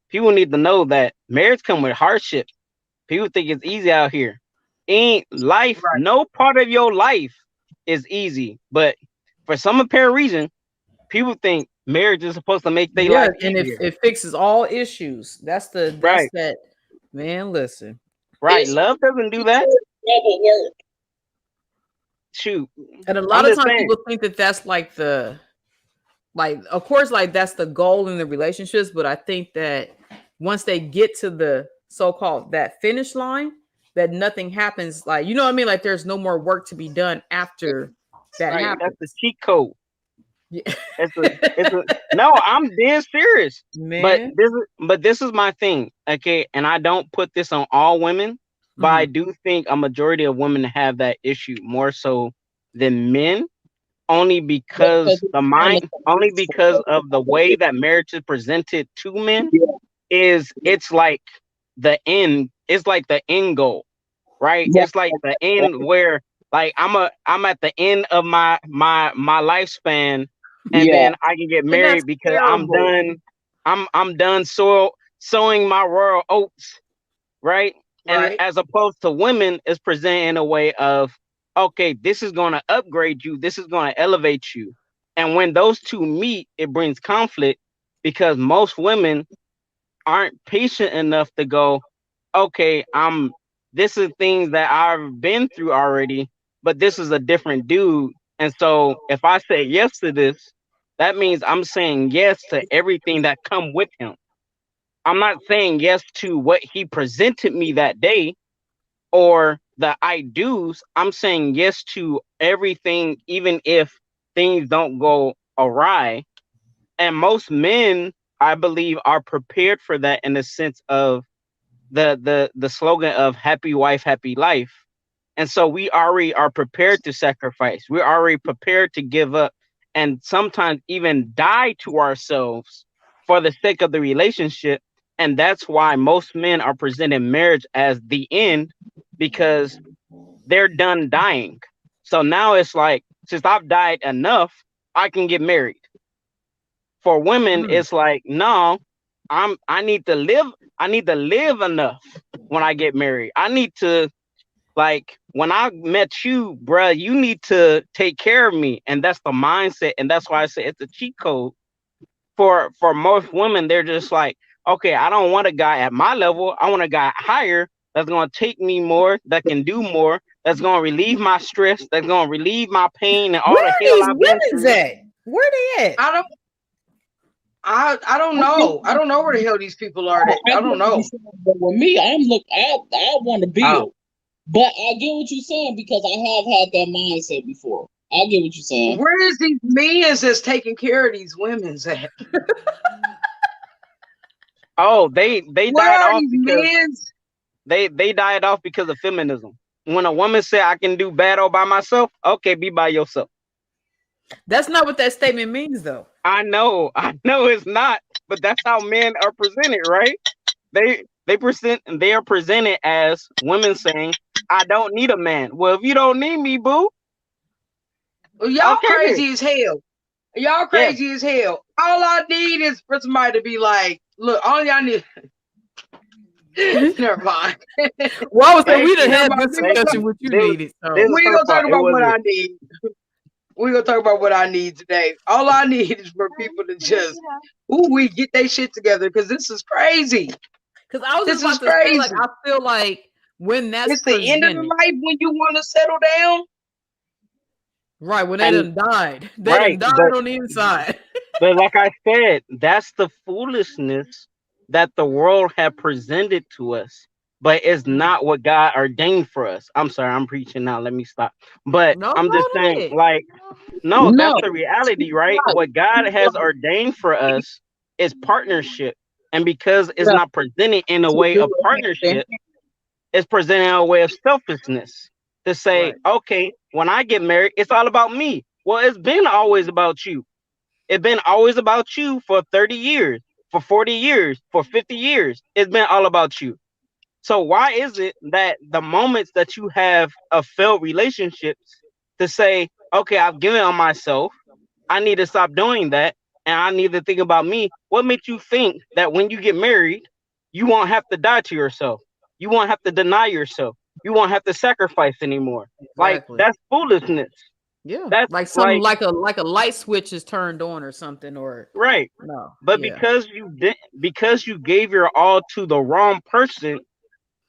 people need to know that marriage come with hardship. People think it's easy out here. Ain't life, Right. no part of your life is easy. But for some apparent reason, people think marriage is supposed to make their Yeah, life and easier. it fixes all issues. That's Right, that man. Listen, right. It's Love doesn't do that. double work. Shoot. and a I'm lot of just times saying. people think that that's like of course like that's the goal in the relationships, but I think that once they get to the so-called that finish line, that nothing happens. Like, you know what I mean? Like there's no more work to be done after that Right. That's the happens. cheat code. Yeah. It's a no, I'm dead serious. But Man. this is my thing, okay? And I don't put this on all women, but I Mhm. do think a majority of women have that issue more so than men, only because only because of the way that marriage is presented to men, is it's like the end goal, right? It's like the end where, like, I'm at the end of my lifespan, and Yeah. then I can get And that's married because I'm terrible. done. I'm done sowing my royal oats, right? And Right. as opposed to women, is presented in a way of, okay, this is going to upgrade you, this is going to elevate you. And when those two meet, it brings conflict because most women aren't patient enough to go, okay, this is things that I've been through already, but this is a different dude. And so if I say yes to this, that means I'm saying yes to everything that come with him. I'm not saying yes to what he presented me that day or the I do's. I'm saying yes to everything, even if things don't go awry. And most men, I believe, are prepared for that in the sense of the slogan of happy wife, happy life. And so we already are prepared to sacrifice. We're already prepared to give up and sometimes even die to ourselves for the sake of the relationship. And that's why most men are presenting marriage as the end because they're done dying. So now it's like, since I've died enough, I can get married. For women, Mm. it's like, no, I need to live. I need to live enough when I get married. I need to, like, when I met you, bruh, you need to take care of me. And that's the mindset. And that's why I say it's a cheat code. For most women, they're just like, okay, I don't want a guy at my level. I want a guy higher that's gonna take me more, that can do more, that's gonna relieve my stress, that's gonna relieve my pain and all Where the are hell these I've been women's through. at? Where they at? I don't. I don't I get, know. I don't know where the hell these people are. That I I get don't what you're know. saying, but with me, I want to Oh, build. But I get what you're saying because I have had that mindset before. I get what you're saying. Where is these men that's taking care of these women's at? oh, they Where died are off these because men's? they died off because of feminism. When a woman said I can do bad all by myself, okay, be by yourself. That's not what that statement means, though. I know it's not, but that's how men are presented, right? They are presented as women saying, "I don't need a man." Well, if you don't need me, boo, Y'all okay then. crazy as hell. Y'all Yeah, crazy as hell. All I need is for somebody to be like, look, all y'all need. Never mind. Well, I would say thank we done you, Never had mind. this discussion what you needed. this So is We her ain't gonna fault. talk It about what wasn't. I need. We gonna talk about what I need today. All I need is for people to just, ooh, we get their shit together because this is crazy. because I was just This is about to say, like, crazy. I feel like when that's It's the end of the presented, life when you want to settle down. right, when they And done died, they done right, died on the inside. but like I said, that's the foolishness that the world had presented to us. But it's Mm. not what God ordained for us. I'm sorry, I'm preaching now. Let me stop. But No, I'm just go saying, ahead. like, no, No, that's the reality, right? right. What God has ordained for us is partnership. And because it's Yeah, not presented in a to way do of it. partnership, it's presented in a way of selfishness. To say, Right. okay, when I get married, it's all about me. Well, it's been always about you. It's been always about you for 30 years, for 40 years, for 50 years. It's been all about you. So why is it that the moments that you have of failed relationships to say, okay, I've given on myself, I need to stop doing that, and I need to think about me. What makes you think that when you get married, you won't have to die to yourself? You won't have to deny yourself. You won't have to sacrifice anymore. Like Exactly. that's foolishness. Yeah. That's Like something like like a light switch is turned on or something, or right. no. But Yeah. because you gave your all to the wrong person,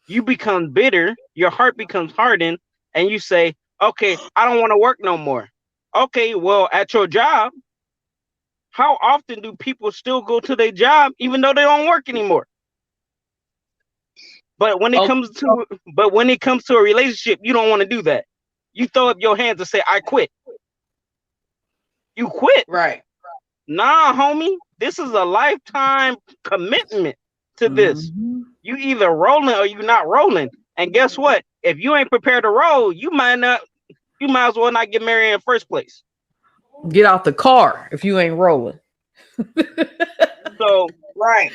you become bitter, your heart becomes hardened, and you say, okay, I don't want to work no more. Okay, well, at your job, how often do people still go to their job even though they don't work anymore? But when it Okay. comes to but when it comes to a relationship, you don't want to do that. You throw up your hands and say, I quit. You quit. Right. Nah, homie. This is a lifetime commitment to this. Hmm. You either rolling or you not rolling. And guess what? If you ain't prepared to roll, you might as well not get married in the first place. Get out the car if you ain't rolling. So, Right.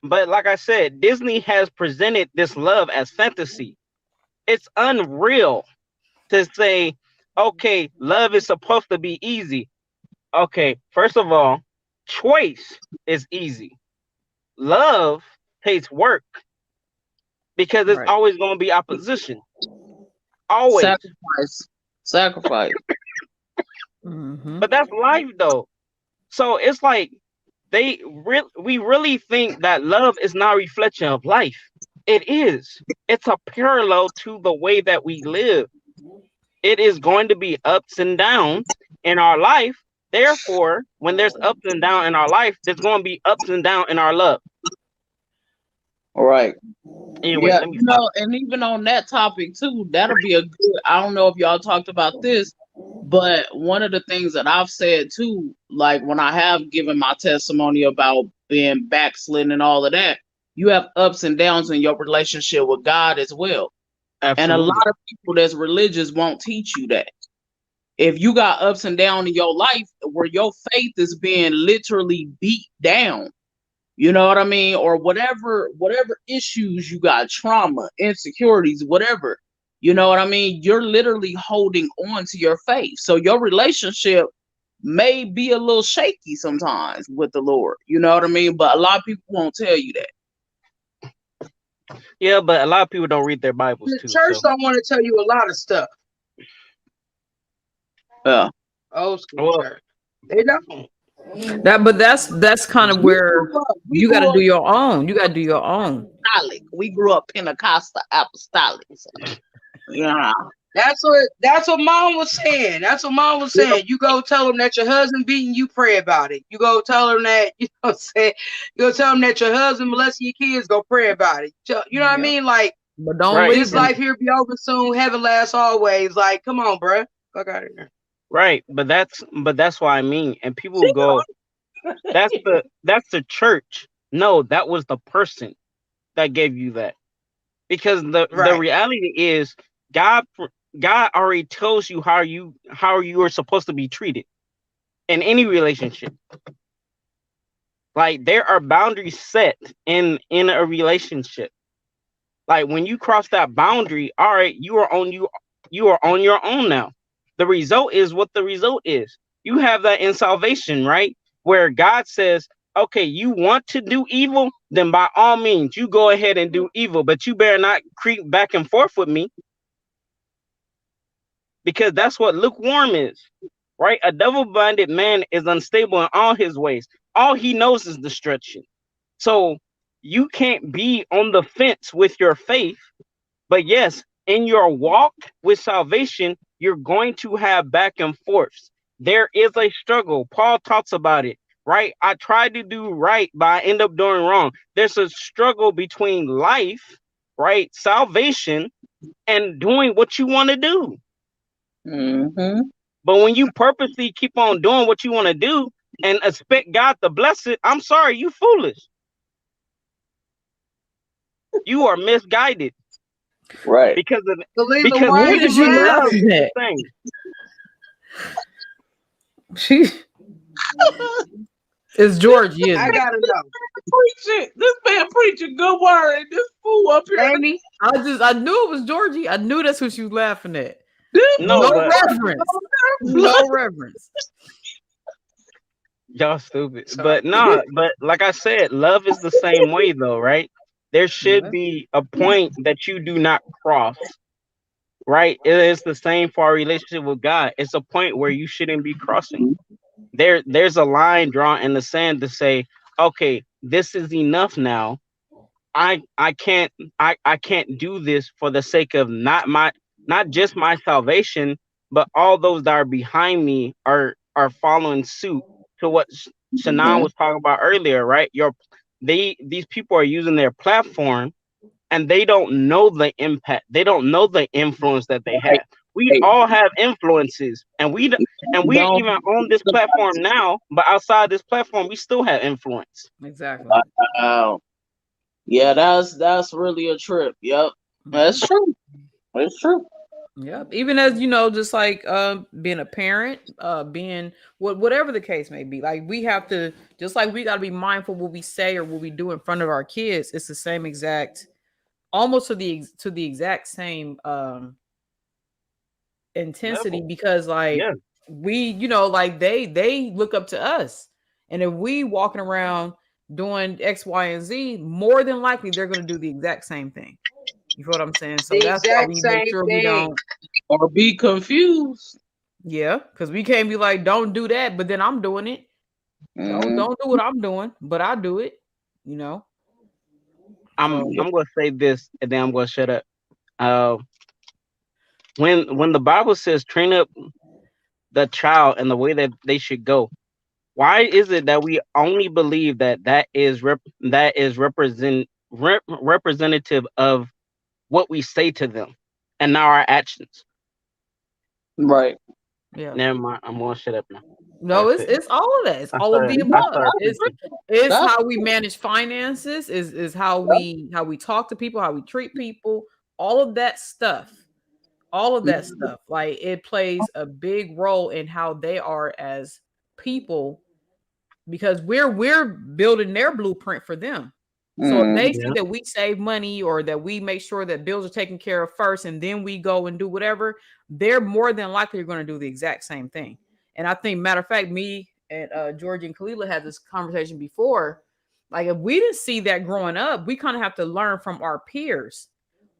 but like I said, Disney has presented this love as fantasy. It's unreal to say, okay, love is supposed to be easy. Okay, first of all, choice is easy. Love takes work because there's Right. always going to be opposition. Always. Sacrifice. Sacrifice. Hmm. But that's life though. So it's like we really think that love is not a reflection of life. It is. It's a parallel to the way that we live. It is going to be ups and downs in our life. Therefore, when there's ups and downs in our life, there's going to be ups and downs in our love. All right. Anyway, Yeah, let me stop. and even on that topic too, that'll be a good. I don't know if y'all talked about this, but one of the things that I've said too, like when I have given my testimony about being backslidden and all of that, you have ups and downs in your relationship with God as well. And a Absolutely. lot of people that's religious won't teach you that. If you got ups and downs in your life where your faith is being literally beat down, you know what I mean? Or whatever issues you got, trauma, insecurities, whatever. You know what I mean? You're literally holding on to your faith. So your relationship may be a little shaky sometimes with the Lord. You know what I mean? But a lot of people won't tell you that. Yeah, but a lot of people don't read their Bibles The too. church So, don't want to tell you a lot of stuff. Yeah. Old school well, church. They don't. But that's kind of where We you got to grew do up your own. You got to do your own. apostolic. We grew up Pentecostal apostolic. So, yeah. That's what mom was saying. That's what mom was saying. You go tell them that your husband beating you, pray about it. You go tell them that, what I'm saying, you go tell them that your husband molesting your kids, go pray about it. You know what I Yep. mean? Like, But don't right, leave this them. life here be over soon, heaven lasts always. Like, come on, bruh. Fuck out of here. right. But that's what I mean. And people go, that's the church. No, that was the person that gave you that. Because the Right. reality is God God already tells you how you are supposed to be treated in any relationship. Like there are boundaries set in a relationship. Like when you cross that boundary, all right, you are on your own now. The result is what the result is. You have that in salvation, right? Where God says, okay, you want to do evil, then by all means, you go ahead and do evil, but you better not creep back and forth with me because that's what lukewarm is, right? A double-minded man is unstable in all his ways. All he knows is destruction. So you can't be on the fence with your faith. But yes, in your walk with salvation, you're going to have back and forths. There is a struggle. Paul talks about it, right? I try to do right, but I end up doing wrong. There's a struggle between life, right? Salvation and doing what you want to do. Mm-hmm. But when you purposely keep on doing what you want to do and expect God to bless it, I'm sorry, you foolish. You are misguided Right. because of So, Lisa, because why are What you is people you love laughing? laughing is the at? same. She It's Georgie, I isn't it? gotta know. Preaching. This man preaching good word. And this fool up here. Amy, I knew it was Georgie. I knew that's who she was laughing at. This No, No fool. but reverence. No reverence. y'all stupid. sorry. But nah, but like I said, love is the same way though, right? There should Yeah. be a point that you do not cross, right? It is the same for our relationship with God. It's a point where you shouldn't be crossing. There's a line drawn in the sand to say, okay, this is enough now. I can't do this for the sake of not just my salvation, but all those that are behind me are following suit to what Shannon was talking about earlier, right? These people are using their platform and they don't know the impact. They don't know the influence that they have. We Hey, all have influences, and we don't. even on this platform now, but outside this platform, we still have influence. Exactly. Wow. Yeah, that's really a trip. Yep. That's true. It's true. Yep. Even as just like being a parent, being whatever the case may be. Like we have to just like we gotta be mindful what we say or what we do in front of our kids. It's the same exact almost to the exact same intensity Level. because like Yeah. we like they look up to us, and if we walking around doing X, Y, and Z, more than likely they're going to do the exact same thing. You feel what I'm saying? So The that's why exact we make same sure we thing. don't. Or be confused. Yeah, because we can't be like, don't do that, but then I'm doing it. don't Mm, don't do what I'm doing, but I do it, you know. I'm So I'm gonna say this and then I'm gonna shut up. Uh, when the Bible says train up the child in the way that they should go, why is it that we only believe that that is representative of what we say to them and not our actions? Right. Yeah. Never mind. I'm gonna shut up now. No, That's it. it's all of that. It's I all of the started. I above. started It's preaching. it's That's how we manage finances, is how we talk to people, how we treat people, all of that stuff. All of that stuff. Like it plays a big role in how they are as people because we're building their blueprint for them. So if they see Yeah. that we save money or that we make sure that bills are taken care of first and then we go and do whatever, they're more than likely going to do the exact same thing. And I think, matter of fact, me and George and Kalila had this conversation before. Like if we didn't see that growing up, we kind of have to learn from our peers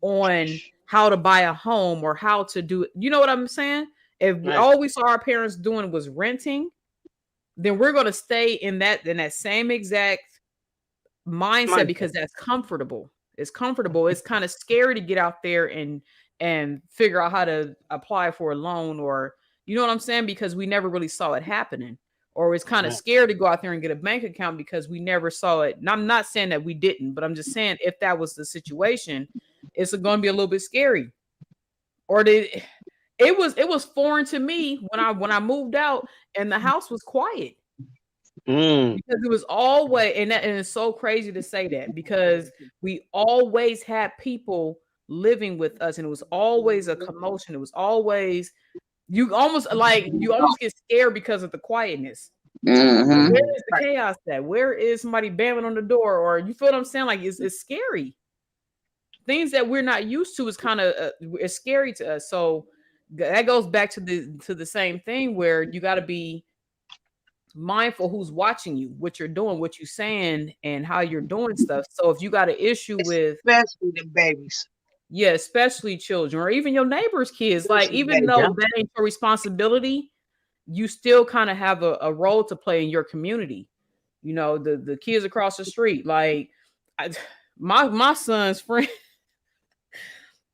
on how to buy a home or how to do it. You know what I'm saying? If Right. all we saw our parents doing was renting, then we're going to stay in that same exact mindset Mindset. because that's comfortable. It's comfortable. It's kind of scary to get out there and figure out how to apply for a loan or you know what I'm saying because we never really saw it happening. Or it's kind of Right. scary to go out there and get a bank account because we never saw it. And I'm not saying that we didn't, but I'm just saying if that was the situation, it's going to be a little bit scary. Or did it was foreign to me when I moved out and the house was quiet Mm. because it was always and it's so crazy to say that because we always had people living with us and it was always a commotion. It was always you almost get scared because of the quietness. Mm-hmm. Where is the chaos at? Where is somebody banging on the door? Or you feel what I'm saying? Like it's scary. Things that we're not used to is kind of it's scary to us. So that goes back to the same thing where you got to be mindful who's watching you, what you're doing, what you're saying, and how you're doing stuff. So if you got an issue with especially the babies. yeah, especially children or even your neighbor's kids, like Especially even babies. Yeah. though that ain't your responsibility, you still kind of have a role to play in your community. You know, the kids across the street, like I, my son's friend,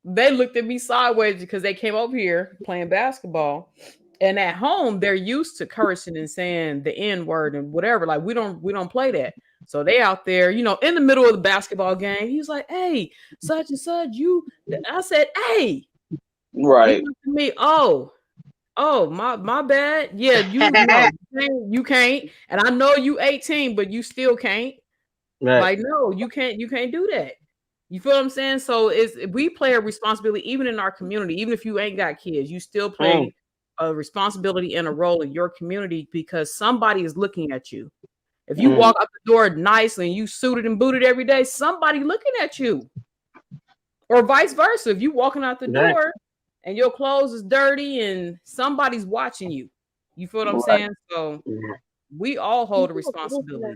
they looked at me sideways because they came over here playing basketball. And at home, they're used to cursing and saying the N word and whatever. Like we don't play that. So they out there, you know, in the middle of the basketball game. He's like, "Hey, such and such, you." I said, "Hey." He Right. looked at me. Oh, my bad. Yeah, you can't. And I know you 18, but you still can't. Right. Like, no, you can't do that. You feel what I'm saying? So it's we play a responsibility even in our community, even if you ain't got kids, you still Mm. play a responsibility and a role in your community because somebody is looking at you. If you Mm. walk out the door nicely and you suited and booted every day, somebody looking at you. Or vice versa. If you walking out the Right. door and your clothes is dirty and somebody's watching you. You feel what I'm Right. saying? So Yeah. we all hold a responsibility,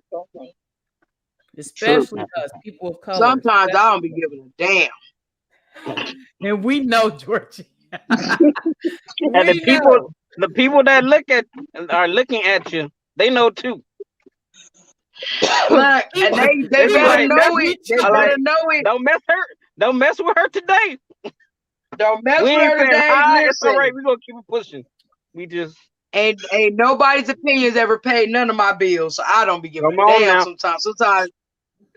True. especially us, people of color. Sometimes I don't be giving a damn. And we know, Georgie. And We know. the people that look at are looking at you, they know too. Look, and People, they They be better people like, know will that's it. beat They you. like, better know it. don't mess with her today. Don't mess We with ain't her saying today. hi. It's all right. Listen, We gonna keep it pushing. We just ain't nobody's opinions ever paid none of my bills, so I don't be giving come a on damn. now.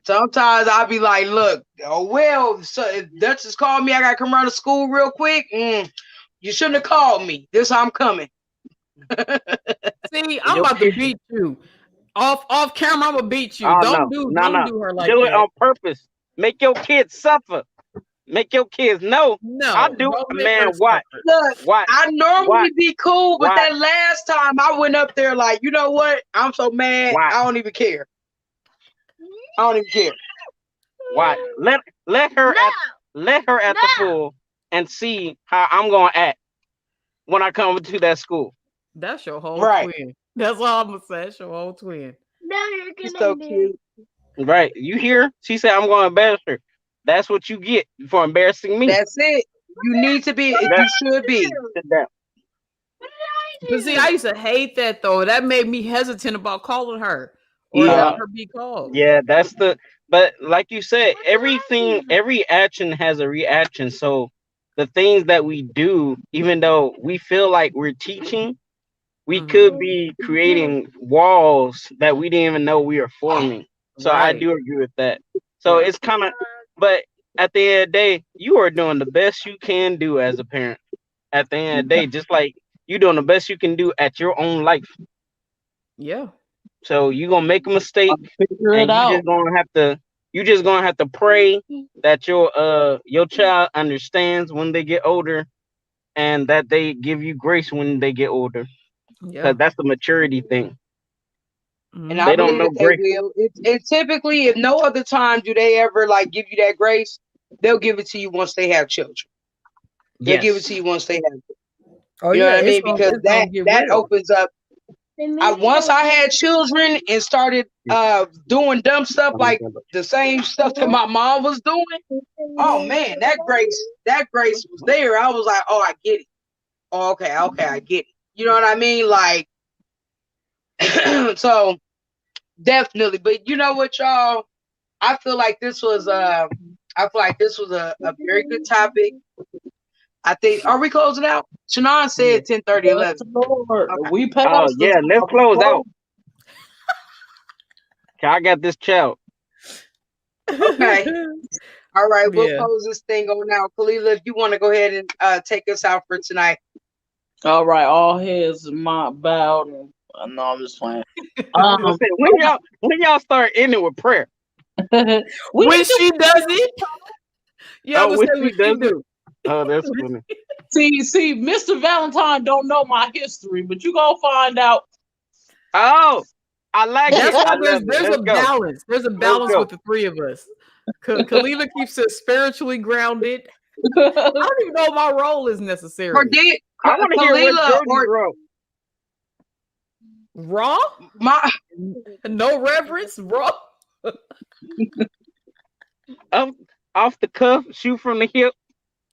Sometimes I be like, look, oh well, so if Duchess called me, I gotta come around to school real quick. You shouldn't have called me. This how I'm coming. See, In I'm your about to kitchen. beat you. Off camera, I'm gonna beat you. Oh no, no, Don't no. do her like Do it that. on purpose. Make your kids suffer. Make your kids know. I No, do. don't make Man, her watch, suffer. Look, watch, I watch, normally be cool, but watch, that last time I went up there, like, you know what? I'm so mad. watch, I don't even care. I don't even care. watch. Let her at the pool and see how I'm gonna act when I come to that school. That's your whole Right. twin. That's all I'm gonna say. That's your whole twin. He's so cute. Right? You hear? She said I'm gonna embarrass her. That's what you get for embarrassing me. That's it. You need to be. That You should be. sit down. But see, I used to hate that though. That made me hesitant about calling her or Yeah, letting her be called. yeah. That's the. But like you said, every action has a reaction. So the things that we do, even though we feel like we're teaching, we could Mhm. be creating walls that we didn't even know we are forming. So I Right. do agree with that. So Yeah. it's kind of, but at the end of the day, you are doing the best you can do as a parent. At the end of the day, just like you doing the best you can do at your own life. Yeah. So you gonna make a mistake, Figure and it out. you just gonna have to pray that your child understands when they get older, and that they give you grace when they get older, because Yeah. that's the maturity thing. And I They Mhm. don't believe know that they grace. will. It typically, if no other time do they ever like give you that grace, they'll give it to you once they have children. They'll give it Yes. to you once they have. Oh You know yeah, what I mean? Because it's gonna get that real. opens up. Once I had children and started doing dumb stuff like the same stuff that my mom was doing. Oh man, that grace was there. I was like, oh, I get it. Oh, okay, I get it. You know what I mean? Like, so definitely. But you know what, y'all? I feel like this was a very good topic. I think, are we closing out? Shannon said 10:30, Bless 11. the Lord. Okay. We Oh passed the yeah, let's time. close out. 'Kay, I got this child. Okay. All right, we'll Yeah. close this thing on now. Kalila, if you want to go ahead and take us out for tonight. All right, all heads my bowed. No, I'm just playing. I said, when y'all start ending with prayer? We When just she does it, yeah, I Oh, would when say she what she does it? do. Oh, that's funny. see, Mr. Valentine don't know my history, but you gonna find out. Oh, I like That's it. why I love it. there's Let's a go. balance. There's a Let's balance go. with the three of us. Kalila keeps us spiritually grounded. I don't even know what my role is necessarily. I want to hear what Kalila Georgie or wrote. Raw? my No reverence? Raw? Up, off the cuff, shoot from the hip,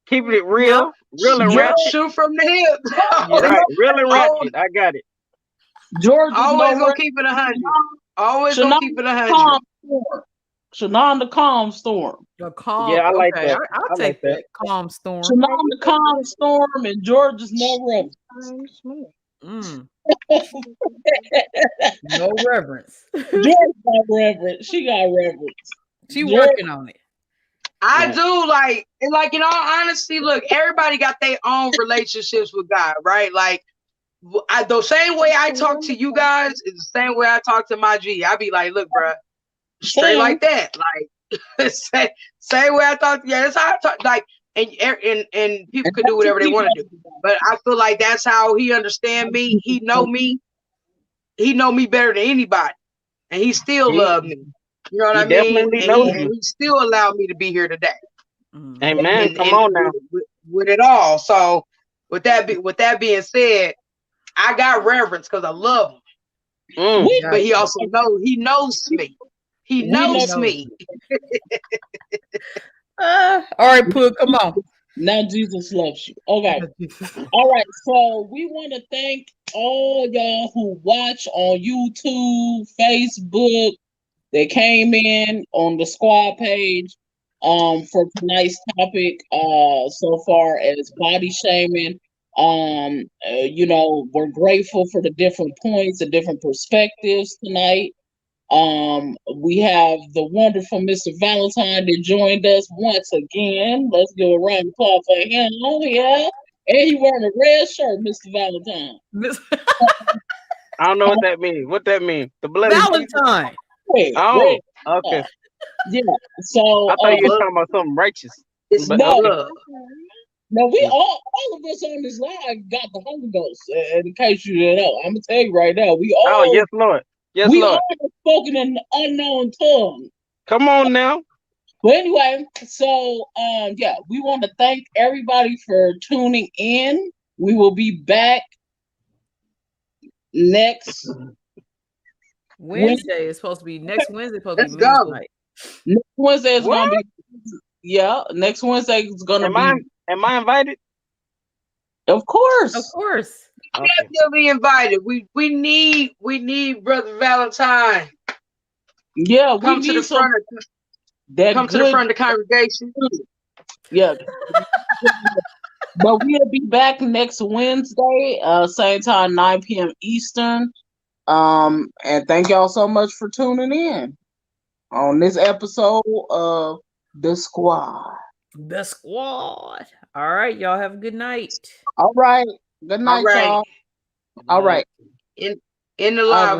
keeping it Yeah. real and George, ratchet. shoot from the hip. Yeah. Right, real and always, ratchet. I got it. George is always no gonna keep it 100. Always gonna Shannon keep it the 100. calm storm. Shannon the calm storm. A calm. Yeah, I like Okay. that. I'll I like take that. that. Calm storm. Shannon the calm storm and George is no reverence. Mm. No reverence. George got reverence. She got reverence. She George, working on it. I Right. do like, and like in all honesty, look, everybody got their own relationships with God, right? Like the same way I talk to you guys is the same way I talk to my G. I be like, look, bro, straight same. like that. Like same way I talk to you. That's how I talk. Like and people And could do that's what whatever they we want to got do. to do. But I feel like that's how he understand me. He know me. He know me better than anybody. And he still He love me. You know what he I mean? definitely And knows he you. still allowed me to be here today. Mm. Hey man, come And on now. with it all. So with that being said, I got reverence because I love him. Mm. We But Got he knows me. He we know knows you. me. All right, Pooh, come on. now Jesus loves you. Okay. All right. So we want to thank all y'all who watch on YouTube, Facebook. They came in on the squad page for tonight's topic so far as body shaming. We're grateful for the different points, the different perspectives tonight. We have the wonderful Mr. Valentine that joined us once again. Let's give a round of applause for him. Oh yeah. And he wearing a red shirt, Mr. Valentine. I don't know what that means. What that mean? The blood of Jesus? Valentine. Red, Oh, red. okay. Yeah. So I thought you were Blood, talking about something righteous. it's But the no, okay. blood. no, we all of us on this line got the Holy Ghost. In case you didn't know, I'm gonna tell you right now, Oh yes, Lord. Yes, we Lord. all have spoken in an unknown tongue. Come on now. But anyway, so yeah, we want to thank everybody for tuning in. We will be back next Wednesday. Wednesday is supposed to be next Wednesday, supposed to be Let's men's go. night. Next Wednesday is What? gonna be next Wednesday is gonna Am I be am I invited? of course. Of course. Okay. Definitely invited. We need Brother Valentine. Yeah, we Come to need the some front of that come to the good front of the congregation. food. Yeah. But we'll be back next Wednesday, same time, 9 p.m. Eastern. And thank y'all so much for tuning in on this episode of The Squad. The Squad. All right, y'all have a good night. All right. Good All night, right. y'all. All right. In in the All right. live.